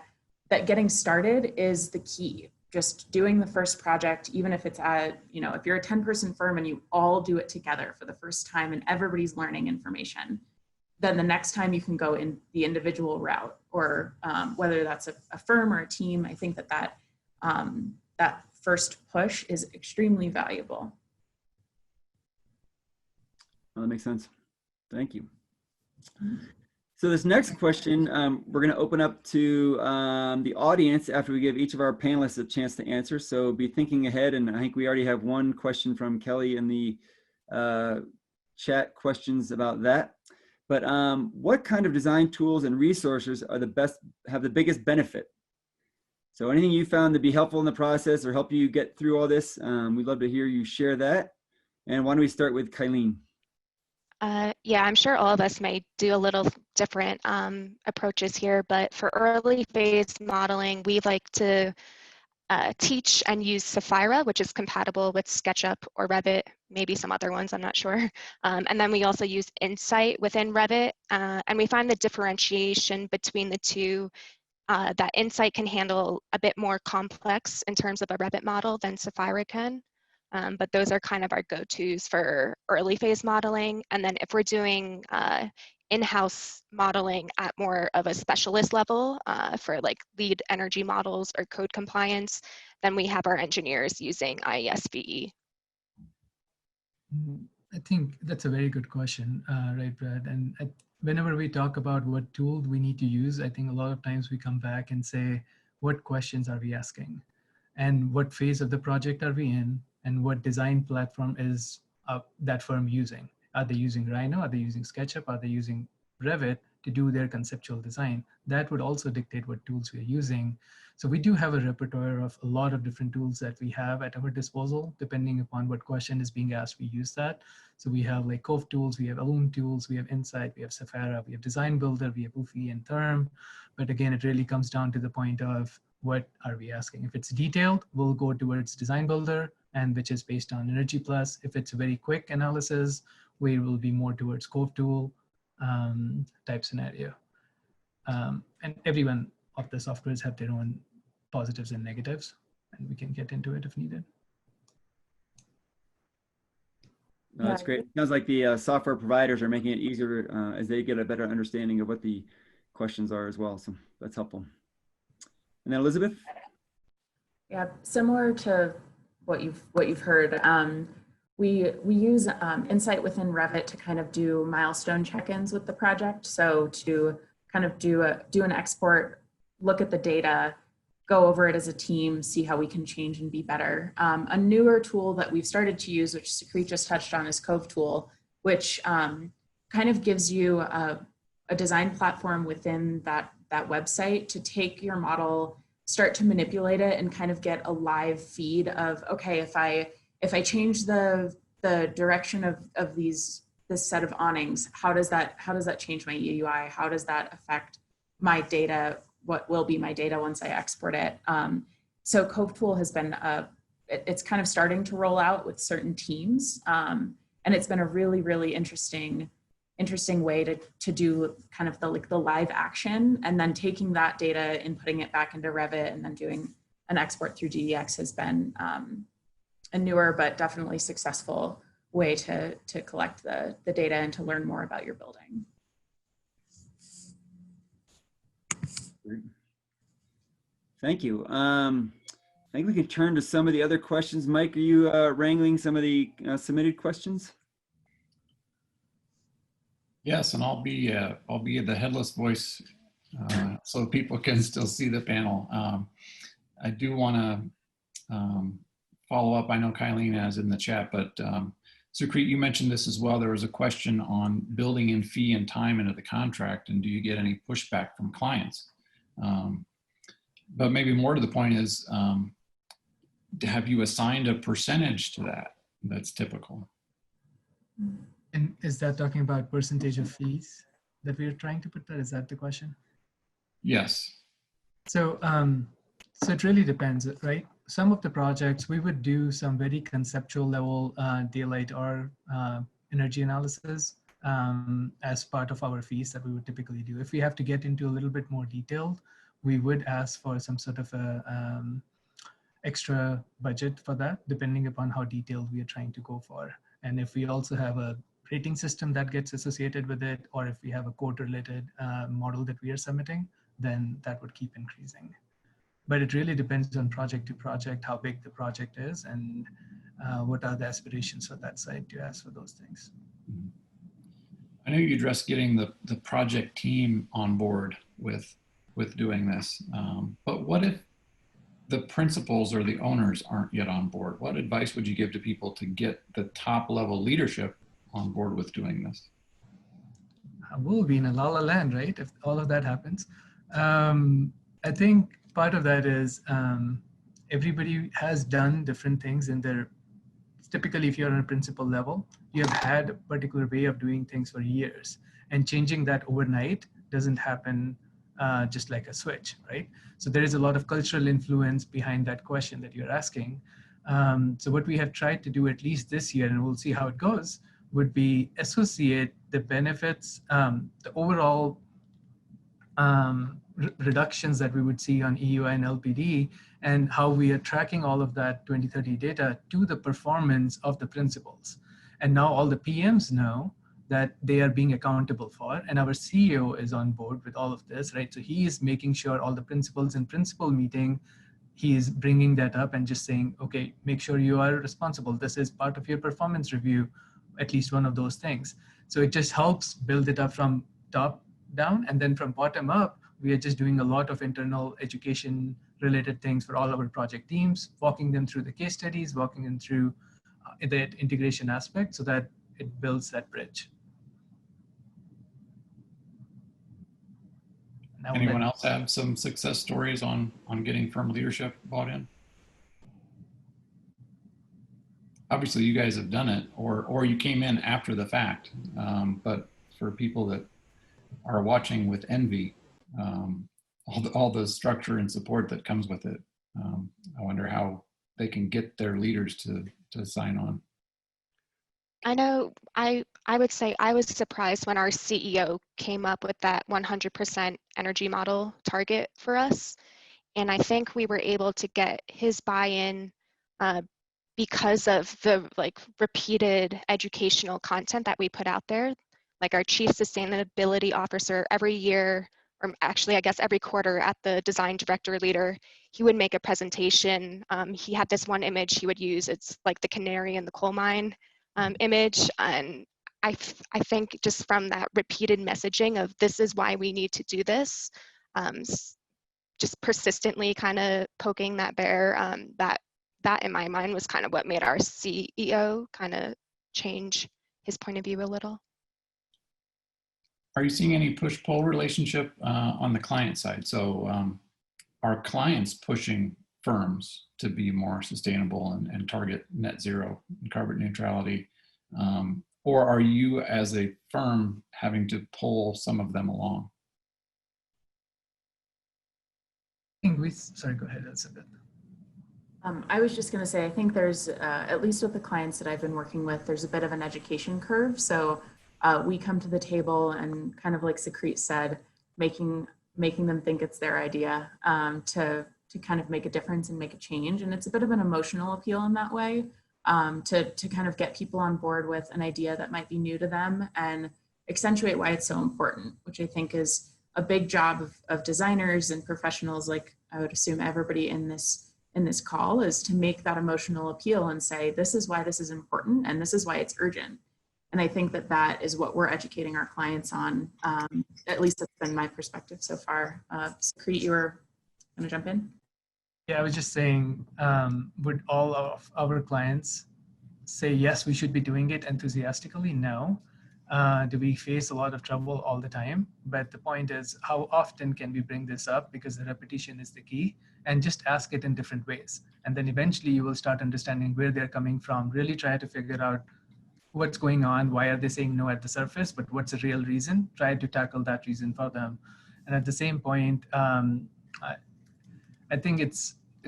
that getting started is the key. Just doing the first project, even if it's at, you know, if you're a 10-person firm and you all do it together for the first time and everybody's learning information, then the next time you can go in the individual route, or whether that's a firm or a team. I think that that first push is extremely valuable. Well, that makes sense. Thank you. So this next question, we're going to open up to the audience after we give each of our panelists a chance to answer. So be thinking ahead, and I think we already have one question from Kelly in the chat questions about that. But what kind of design tools and resources are have the biggest benefit? So anything you found to be helpful in the process or help you get through all this, we'd love to hear you share that. And why don't we start with Kylene? Yeah, I'm sure all of us may do a little different approaches here, but for early phase modeling, we like to teach and use Sapphira, which is compatible with SketchUp or Revit, maybe some other ones, I'm not sure. And then we also use Insight within Revit, and we find the differentiation between the two, that Insight can handle a bit more complex in terms of a Revit model than Sapphira can. But those are kind of our go-tos for early phase modeling. And then if we're doing in-house modeling at more of a specialist level for like lead energy models or code compliance, then we have our engineers using IESVE. I think that's a very good question, right, Brad? And whenever we talk about what tool we need to use, I think a lot of times we come back and say, what questions are we asking? And what phase of the project are we in? And what design platform is that firm using? Are they using Rhino? Are they using SketchUp? Are they using Revit to do their conceptual design? That would also dictate what tools we're using. So we do have a repertoire of a lot of different tools that we have at our disposal. Depending upon what question is being asked, we use that. So we have like Cove tools, we have Loom tools, we have Insight, we have Sapphira, we have Design Builder, we have Woofy and Therm. But again, it really comes down to the point of what are we asking? If it's detailed, we'll go towards Design Builder, and which is based on Energy Plus. If it's a very quick analysis, we will be more towards Cove tool type scenario. And every one of the softwares have their own positives and negatives, and we can get into it if needed. No, that's great. It sounds like the software providers are making it easier as they get a better understanding of what the questions are as well. So that's helpful. And then Elizabeth? Yeah, similar to what you've heard. We use Insight within Revit to kind of do milestone check-ins with the project. So to kind of do an export, look at the data, go over it as a team, see how we can change and be better. A newer tool that we've started to use, which Supreet just touched on, is Cove tool, which kind of gives you a design platform within that website to take your model, start to manipulate it, and kind of get a live feed of, okay, if I change the direction of this set of awnings, how does that change my EUI? How does that affect my data? What will be my data once I export it? So Cove tool has been it's kind of starting to roll out with certain teams, and it's been a really, really interesting way to do kind of the live action, and then taking that data and putting it back into Revit and then doing an export through DDX has been a newer but definitely successful way to collect the data and to learn more about your building. Thank you. I think we can turn to some of the other questions. Mike, are you wrangling some of the submitted questions? Yes, and I'll be the headless voice, so people can still see the panel. I do want to follow up. I know Kylene has in the chat, but Supreet, you mentioned this as well. There was a question on building in fee and time into the contract, and do you get any pushback from clients? But maybe more to the point is, have you assigned a percentage to that that's typical? And is that talking about percentage of fees that we're trying to put that? Is that the question? Yes. So, so it really depends, right? Some of the projects, we would do some very conceptual level daylight or energy analysis as part of our fees that we would typically do. If we have to get into a little bit more detailed, we would ask for some sort of a extra budget for that, depending upon how detailed we are trying to go for. And if we also have a rating system that gets associated with it, or if we have a code-related model that we are submitting, then that would keep increasing. But it really depends on project to project, how big the project is, and what are the aspirations for that side to ask for those things. I know you addressed getting the project team on board with doing this, but what if the principals or the owners aren't yet on board? What advice would you give to people to get the top level leadership on board with doing this? We'll be in a la la land, right? If all of that happens. I think part of that is everybody has done different things in their, typically if you're on a principal level, you have had a particular way of doing things for years, and changing that overnight doesn't happen just like a switch, right? So there is a lot of cultural influence behind that question that you're asking. So what we have tried to do, at least this year, and we'll see how it goes, would be associate the benefits, the overall reductions that we would see on EUI and LPD, and how we are tracking all of that 2030 data to the performance of the principals. And now all the PMs know that they are being accountable for, and our CEO is on board with all of this, right? So he is making sure all the principals in principal meeting, he is bringing that up and just saying, okay, make sure you are responsible. This is part of your performance review, at least one of those things. So it just helps build it up from top down, and then from bottom up, we are just doing a lot of internal education related things for all our project teams, walking them through the case studies, walking them through the integration aspect so that it builds that bridge. Anyone else have some success stories on getting firm leadership bought in? Obviously you guys have done it, or you came in after the fact, but for people that are watching with envy, all the structure and support that comes with it, I wonder how they can get their leaders to sign on. I know I would say I was surprised when our CEO came up with that 100% energy model target for us. And I think we were able to get his buy-in because of the repeated educational content that we put out there. Like our chief sustainability officer every year, or actually I guess every quarter at the design director leader, he would make a presentation. He had this one image he would use. It's like the canary in the coal mine image. And I think just from that repeated messaging of this is why we need to do this, just persistently kind of poking that bear, that in my mind was kind of what made our CEO kind of change his point of view a little. Are you seeing any push-pull relationship on the client side? So are clients pushing firms to be more sustainable and target net zero and carbon neutrality? Or are you as a firm having to pull some of them along? I think sorry, go ahead, Elizabeth. I was just going to say, I think there's, at least with the clients that I've been working with, there's a bit of an education curve. So we come to the table and kind of like Segrete said, making them think it's their idea to kind of make a difference and make a change. And it's a bit of an emotional appeal in that way, to kind of get people on board with an idea that might be new to them and accentuate why it's so important, which I think is a big job of designers and professionals, like I would assume everybody in this call, is to make that emotional appeal and say, this is why this is important and this is why it's urgent. And I think that is what we're educating our clients on. At least that's been my perspective so far. Supreet, you were going to jump in? Yeah, I was just saying, would all of our clients say, yes, we should be doing it enthusiastically? No. Do we face a lot of trouble all the time? But the point is, how often can we bring this up? Because the repetition is the key, and just ask it in different ways. And then eventually you will start understanding where they're coming from, really try to figure out what's going on, why are they saying no at the surface, but what's the real reason? Try to tackle that reason for them. And at the same point, I think it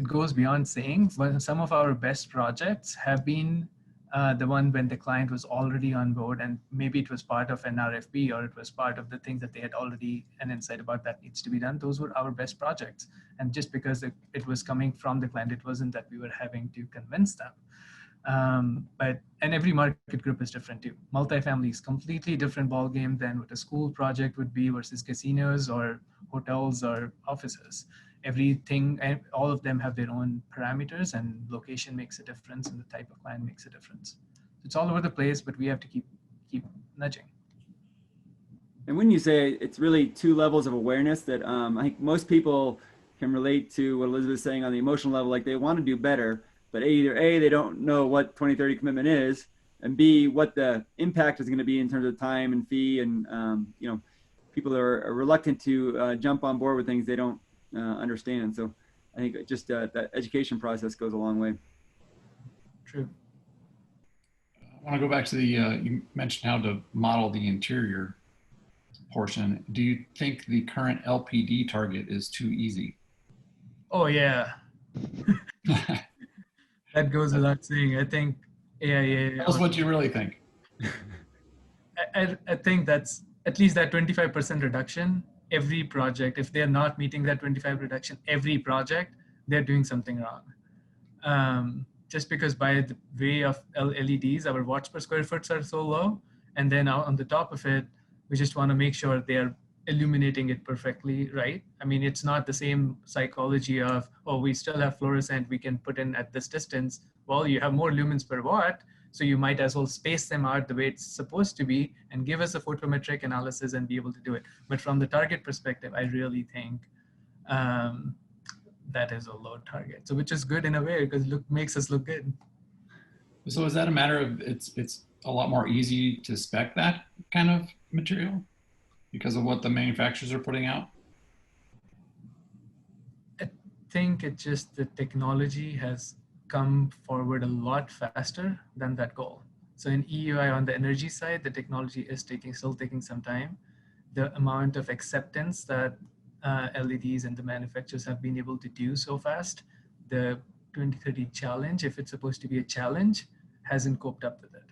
goes beyond saying, when some of our best projects have been the one when the client was already on board, and maybe it was part of an RFP or it was part of the thing that they had already an insight about that needs to be done. Those were our best projects. And just because it was coming from the client, it wasn't that we were having to convince them. And every market group is different too. Multifamily is completely different ballgame than what a school project would be versus casinos or hotels or offices. Everything, and all of them have their own parameters, and location makes a difference, and the type of client makes a difference. It's all over the place, but we have to keep nudging. And when you say it's really two levels of awareness that I think most people can relate to what Elizabeth's saying on the emotional level, like they want to do better, but either A, they don't know what 2030 commitment is, and B, what the impact is going to be in terms of time and fee. And, you know, people are reluctant to jump on board with things they don't understand. So I think just that education process goes a long way. True. I want to go back to the, you mentioned how to model the interior portion. Do you think the current LPD target is too easy? Oh yeah. That goes without saying. I think AIA. Tell us what you really think. I think that's at least that 25% reduction. Every project, if they're not meeting that 25 reduction, every project, they're doing something wrong. Just because by the way of LEDs, our watts per square foot are so low. And then on the top of it, we just want to make sure they're illuminating it perfectly, right? I mean, it's not the same psychology of, oh, we still have fluorescent, we can put in at this distance. Well, you have more lumens per watt, so you might as well space them out the way it's supposed to be and give us a photometric analysis and be able to do it. But from the target perspective, I really think that is a low target. So which is good in a way because makes us look good. So is that a matter of it's a lot more easy to spec that kind of material because of what the manufacturers are putting out? I think it's just the technology has come forward a lot faster than that goal. So in EUI on the energy side, the technology is still taking some time. The amount of acceptance that LEDs and the manufacturers have been able to do so fast, the 2030 challenge, if it's supposed to be a challenge, hasn't coped up with it.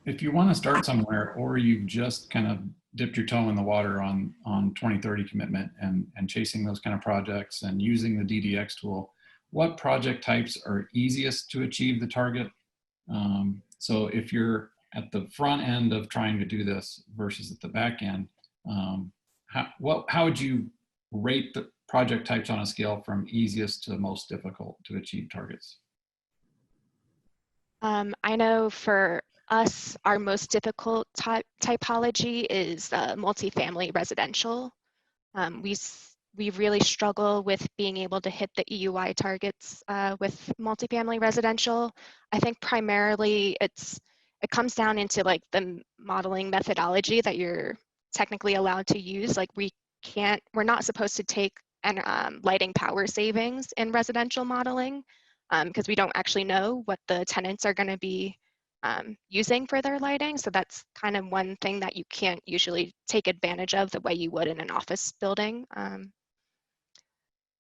If you want to start somewhere, or you've just kind of dipped your toe in the water on 2030 commitment and chasing those kind of projects and using the DDX tool, what project types are easiest to achieve the target? So if you're at the front end of trying to do this versus at the back end, how would you rate the project types on a scale from easiest to most difficult to achieve targets? I know for us, our most difficult typology is multifamily residential. We really struggle with being able to hit the EUI targets with multifamily residential. I think primarily it comes down into like the modeling methodology that you're technically allowed to use. Like we're not supposed to take lighting power savings in residential modeling because we don't actually know what the tenants are going to be using for their lighting. So that's kind of one thing that you can't usually take advantage of the way you would in an office building.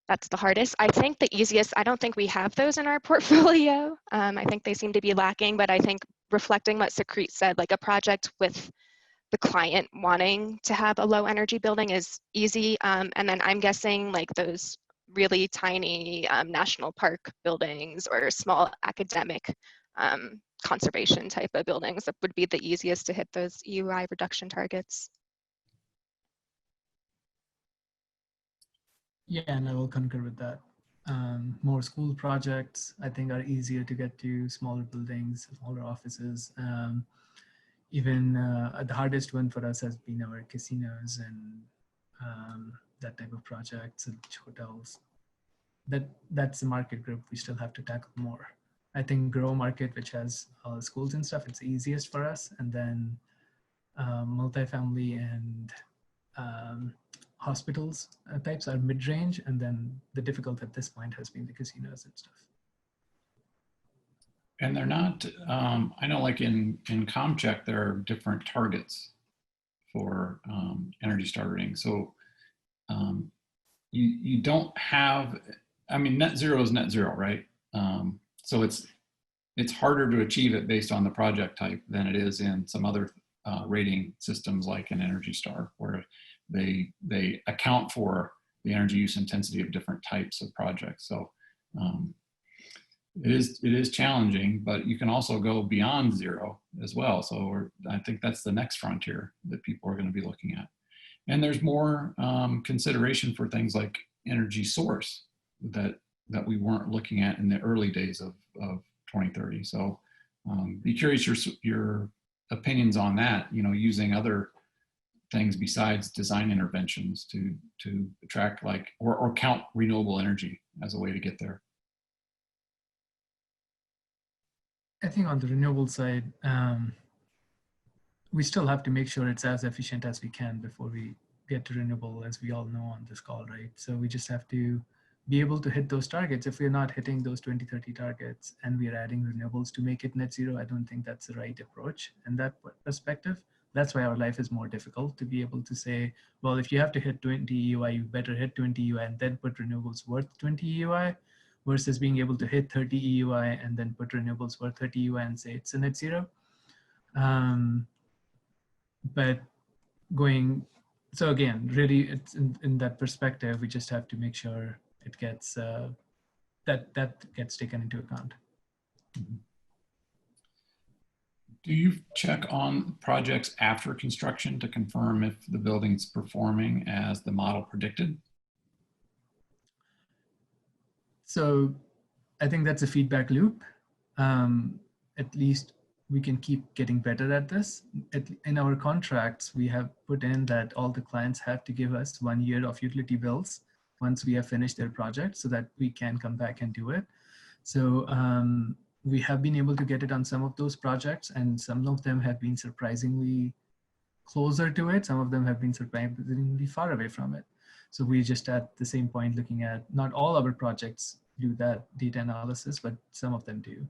That's the hardest. I think the easiest, I don't think we have those in our portfolio. I think they seem to be lacking, but I think reflecting what Segrete said, like a project with the client wanting to have a low energy building is easy. And then I'm guessing like those really tiny national park buildings or small academic conservation type of buildings that would be the easiest to hit those EUI reduction targets. Yeah, and I will concur with that. More school projects, I think, are easier to get to, smaller buildings, smaller offices. Even the hardest one for us has been our casinos and that type of projects and hotels. That's the market group we still have to tackle more. I think grow market, which has schools and stuff, it's easiest for us. And then multifamily and hospitals types are mid-range, and then the difficult at this point has been the casinos and stuff. And they're not, I know like in ComCheck, there are different targets for Energy Star rating. So you don't have, I mean, net zero is net zero, right? So it's it's harder to achieve it based on the project type than it is in some other rating systems like an Energy Star, where they account for the energy use intensity of different types of projects. So it is challenging, but you can also go beyond zero as well. So I think that's the next frontier that people are going to be looking at. And there's more consideration for things like energy source that we weren't looking at in the early days of 2030. So be curious your opinions on that, you know, using other things besides design interventions to attract or count renewable energy as a way to get there. I think on the renewable side, we still have to make sure it's as efficient as we can before we get to renewable, as we all know on this call, right? So we just have to be able to hit those targets. If we're not hitting those 2030 targets and we're adding renewables to make it net zero, I don't think that's the right approach in that perspective. That's why our life is more difficult, to be able to say, well, if you have to hit 20 EUI, you better hit 20 EUI and then put renewables worth 20 EUI, versus being able to hit 30 EUI and then put renewables worth 30 EUI and say it's a net zero. But so again, really, it's in that perspective, we just have to make sure it gets that gets taken into account. Mm-hmm. Do you check on projects after construction to confirm if the building's performing as the model predicted? So I think that's a feedback loop. At least we can keep getting better at this. In our contracts, we have put in that all the clients have to give us 1 year of utility bills once we have finished their project, so that we can come back and do it. So we have been able to get it on some of those projects, and some of them have been surprisingly closer to it. Some of them have been surprisingly far away from it. So we just at the same point looking at, not all our projects do that data analysis, but some of them do.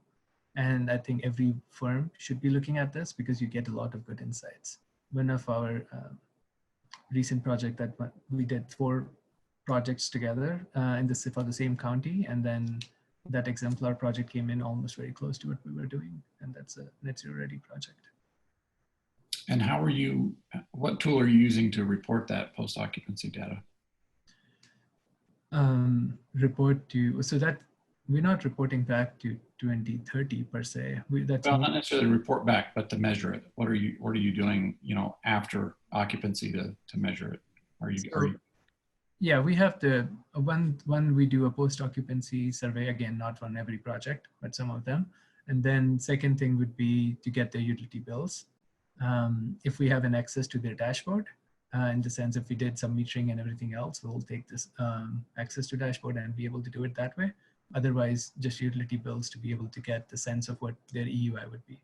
And I think every firm should be looking at this, because you get a lot of good insights. One of our recent project that we did 4 projects together for the same county, and then that exemplar project came in almost very close to what we were doing, and that's a net zero ready project. And what tool are you using to report that post-occupancy data? So that we're not reporting back to 2030 per se. Well, not necessarily report back, but to measure it. What are you doing, you know, after occupancy to measure it? Yeah, we have when we do a post-occupancy survey, again, not on every project, but some of them. And then second thing would be to get their utility bills. If we have an access to their dashboard, in the sense if we did some metering and everything else, we'll take this access to dashboard and be able to do it that way. Otherwise, just utility bills to be able to get the sense of what their EUI would be.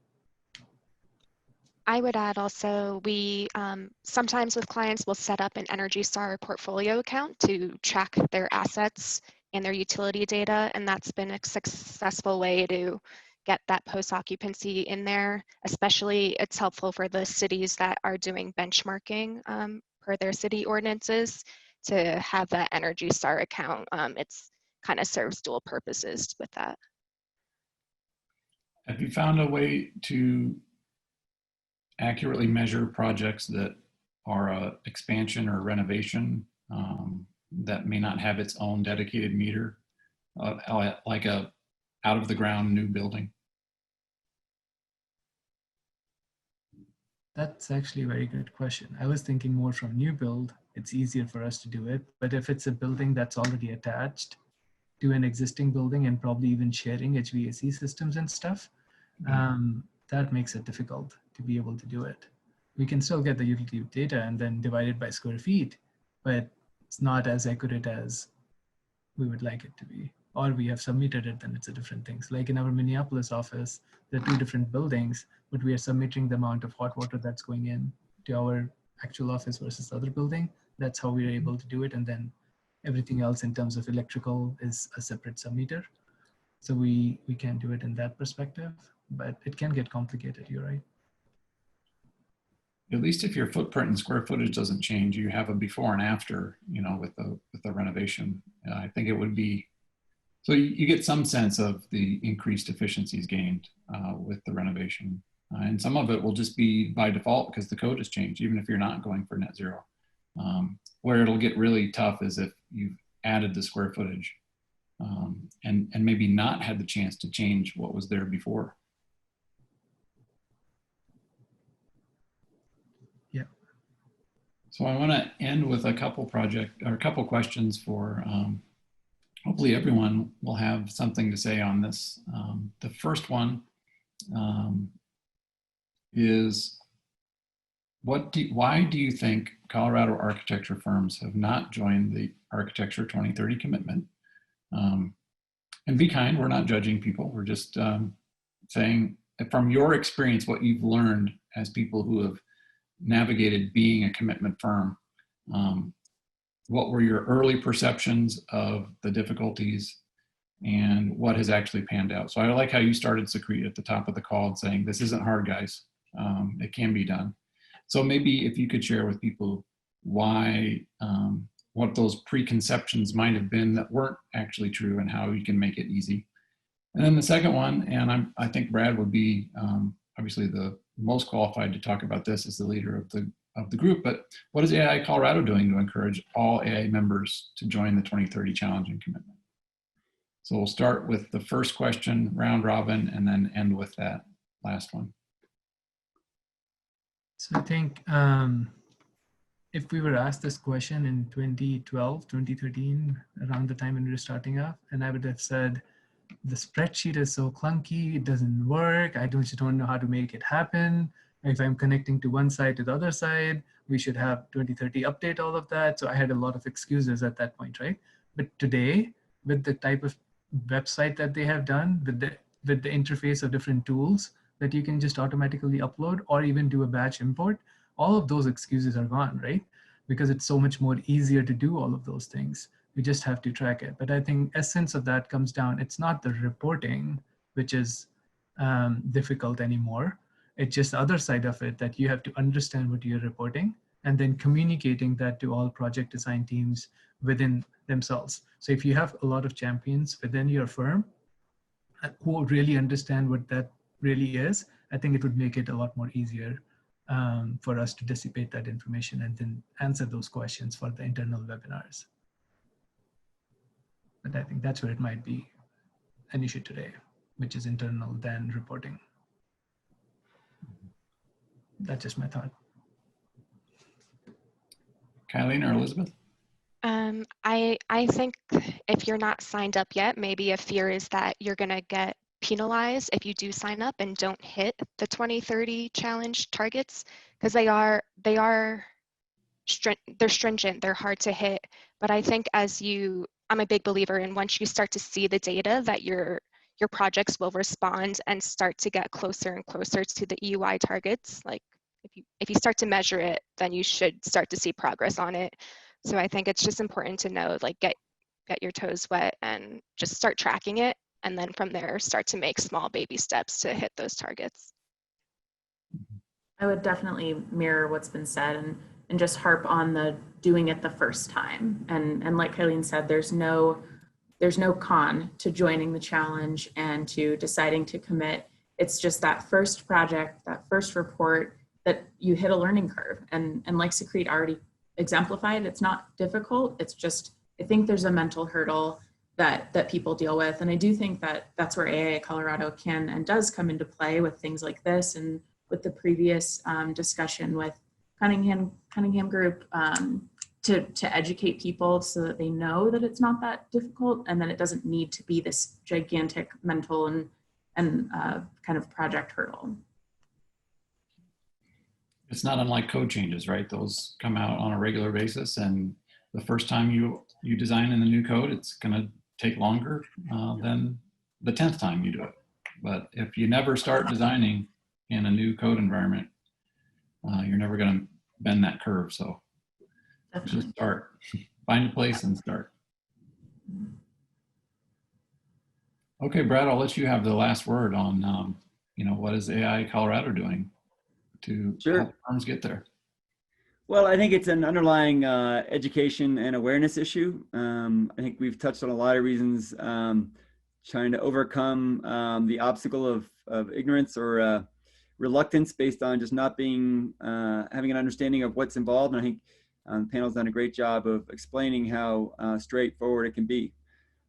I would add also, we sometimes with clients will set up an Energy Star portfolio account to track their assets and their utility data, and that's been a successful way to get that post-occupancy in there. Especially, it's helpful for the cities that are doing benchmarking per their city ordinances to have that Energy Star account. It's kind of serves dual purposes with that. Have you found a way to accurately measure projects that are a expansion or renovation that may not have its own dedicated meter, like a out of the ground new building? That's actually a very good question. I was thinking more from new build, it's easier for us to do it. But if it's a building that's already attached to an existing building and probably even sharing HVAC systems and stuff, that makes it difficult to be able to do it. We can still get the utility data and then divide it by square feet, but it's not as accurate as we would like it to be. Or we have submitted it, then it's a different thing. Like in our Minneapolis office, there are 2 different buildings, but we are submitting the amount of hot water that's going in to our actual office versus the other building. That's how we are able to do it. And then everything else in terms of electrical is a separate submeter. So we can do it in that perspective, but it can get complicated, you're right. At least if your footprint and square footage doesn't change, you have a before and after, you know, with the renovation. I think it would be So you get some sense of the increased efficiencies gained with the renovation. And some of it will just be by default because the code has changed, even if you're not going for net zero. Where it'll get really tough is if you've added the square footage and maybe not had the chance to change what was there before. Yeah. So I want to end with a couple questions for hopefully everyone will have something to say on this. The first one is, why do you think Colorado architecture firms have not joined the Architecture 2030 commitment? And be kind, we're not judging people. We're just saying from your experience, what you've learned as people who have navigated being a commitment firm, what were your early perceptions of the difficulties and what has actually panned out? So I like how you started, Segrete, at the top of the call and saying, this isn't hard, guys. It can be done. So maybe if you could share with people why, what those preconceptions might have been that weren't actually true and how you can make it easy. And then the second one, and I think Brad would be obviously the most qualified to talk about this as the leader of the group, but what is AIA Colorado doing to encourage all AIA members to join the 2030 Challenge and Commitment? So we'll start with the first question, round robin, and then end with that last one. So I think if we were asked this question in 2012, 2013, around the time when we were starting off, and I would have said, the spreadsheet is so clunky, it doesn't work, I just don't know how to make it happen. If I'm connecting to one side to the other side, we should have 2030 update all of that. So I had a lot of excuses at that point, right? But today, with the type of website that they have done, with the interface of different tools that you can just automatically upload or even do a batch import, all of those excuses are gone, right? Because it's so much more easier to do all of those things. We just have to track it. But I think essence of that comes down, it's not the reporting, which is difficult anymore. It's just the other side of it, that you have to understand what you're reporting and then communicating that to all project design teams within themselves. So if you have a lot of champions within your firm who really understand what that really is, I think it would make it a lot more easier for us to dissipate that information and then answer those questions for the internal webinars. But I think that's where it might be an issue today, which is internal than reporting. That's just my thought. Kylene or Elizabeth? I think if you're not signed up yet, maybe a fear is that you're going to get penalized if you do sign up and don't hit the 2030 challenge targets, because they're stringent, they're hard to hit. But I think I'm a big believer in, once you start to see the data, that your projects will respond and start to get closer and closer to the EUI targets. Like if you start to measure it, then you should start to see progress on it. So I think it's just important to know, like, get your toes wet and just start tracking it. And then from there, start to make small baby steps to hit those targets. I would definitely mirror what's been said and just harp on the doing it the first time. And like Kylene said, there's no con to joining the challenge and to deciding to commit. It's just that first project, that first report, that you hit a learning curve. And like Segrete already exemplified, it's not difficult. It's just, I think there's a mental hurdle that people deal with. And I do think that that's where AIA Colorado can and does come into play with things like this, and with the previous discussion with Cunningham Group, to educate people so that they know that it's not that difficult and that it doesn't need to be this gigantic mental and kind of project hurdle. It's not unlike code changes, right? Those come out on a regular basis, and the first time you design in the new code, it's going to take longer than the 10th time you do it. But if you never start designing in a new code environment, you're never going to bend that curve. So just start, find a place and start. Okay, Brad, I'll let you have the last word on, what is AIA Colorado doing to help firms get there? Well, I think it's an underlying education and awareness issue. I think we've touched on a lot of reasons trying to overcome the obstacle of ignorance or reluctance based on just not being having an understanding of what's involved. And I think the panel's done a great job of explaining how straightforward it can be.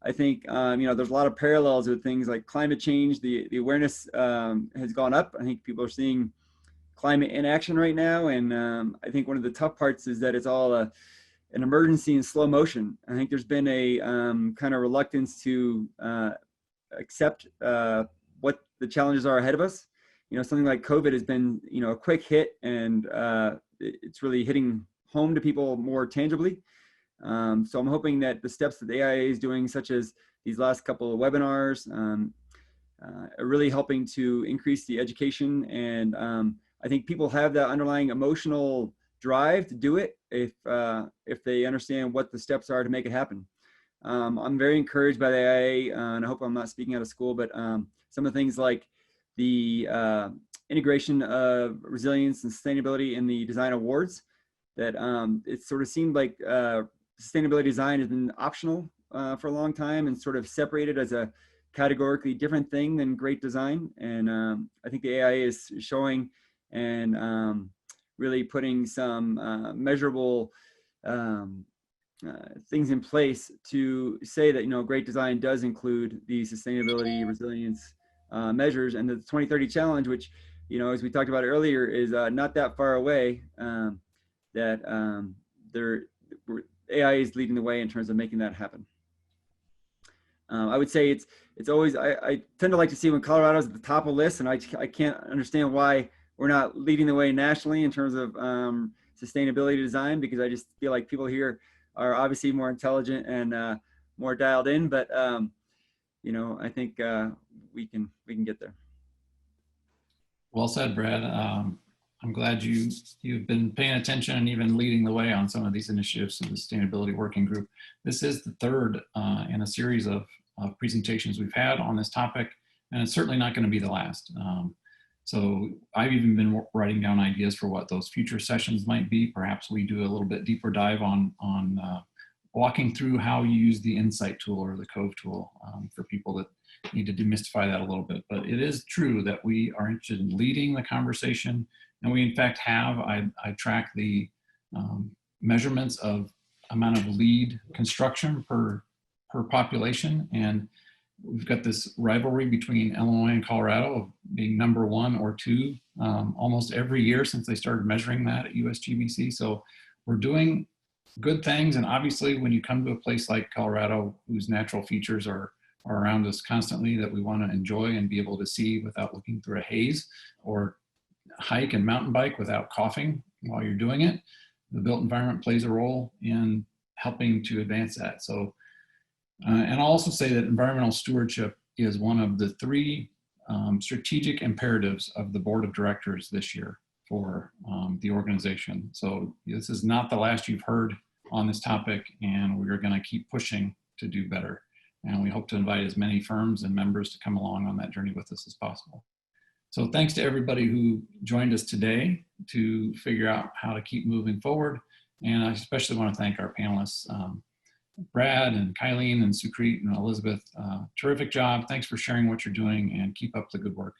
I think there's a lot of parallels with things like climate change. The awareness has gone up. I think people are seeing climate in action right now, and I think one of the tough parts is that it's all an emergency in slow motion. I think there's been a kind of reluctance to accept what the challenges are ahead of us. Something like COVID has been a quick hit, and it's really hitting home to people more tangibly. So I'm hoping that the steps that the AIA is doing, such as these last couple of webinars, are really helping to increase the education. And I think people have that underlying emotional drive to do it if they understand what the steps are to make it happen. I'm very encouraged by the AIA, and I hope I'm not speaking out of school, but some of the things like the integration of resilience and sustainability in the design awards, that it sort of seemed like sustainability design has been optional for a long time and sort of separated as a categorically different thing than great design. And I think the AIA is showing and really putting some measurable things in place to say that great design does include the sustainability, resilience measures. And the 2030 challenge, which as we talked about earlier, is not that far away. AIA is leading the way in terms of making that happen. I would say it's always, I tend to like to see when Colorado's at the top of lists, and I can't understand why we're not leading the way nationally in terms of sustainability design, because I just feel like people here are obviously more intelligent and more dialed in, but I think we can get there. Well said, Brad. I'm glad you've been paying attention and even leading the way on some of these initiatives in the Sustainability Working Group. This is the third in a series of presentations we've had on this topic, and it's certainly not going to be the last. So I've even been writing down ideas for what those future sessions might be. Perhaps we do a little bit deeper dive on walking through how you use the Insight tool or the Cove tool for people that need to demystify that a little bit. But it is true that we are interested in leading the conversation. And we in fact have, I track the measurements of amount of LEED construction per population. And we've got this rivalry between Illinois and Colorado of being number 1 or 2 almost every year since they started measuring that at USGBC. So we're doing good things. And obviously when you come to a place like Colorado, whose natural features are around us constantly, that we want to enjoy and be able to see without looking through a haze, or hike and mountain bike without coughing while you're doing it, the built environment plays a role in helping to advance that. So, and I'll also say that environmental stewardship is one of the 3 strategic imperatives of the board of directors this year for the organization. So this is not the last you've heard on this topic, and we're going to keep pushing to do better. And we hope to invite as many firms and members to come along on that journey with us as possible. So thanks to everybody who joined us today to figure out how to keep moving forward. And I especially want to thank our panelists, Brad and Kylene and Supreet and Elizabeth. Terrific job. Thanks for sharing what you're doing, and keep up the good work.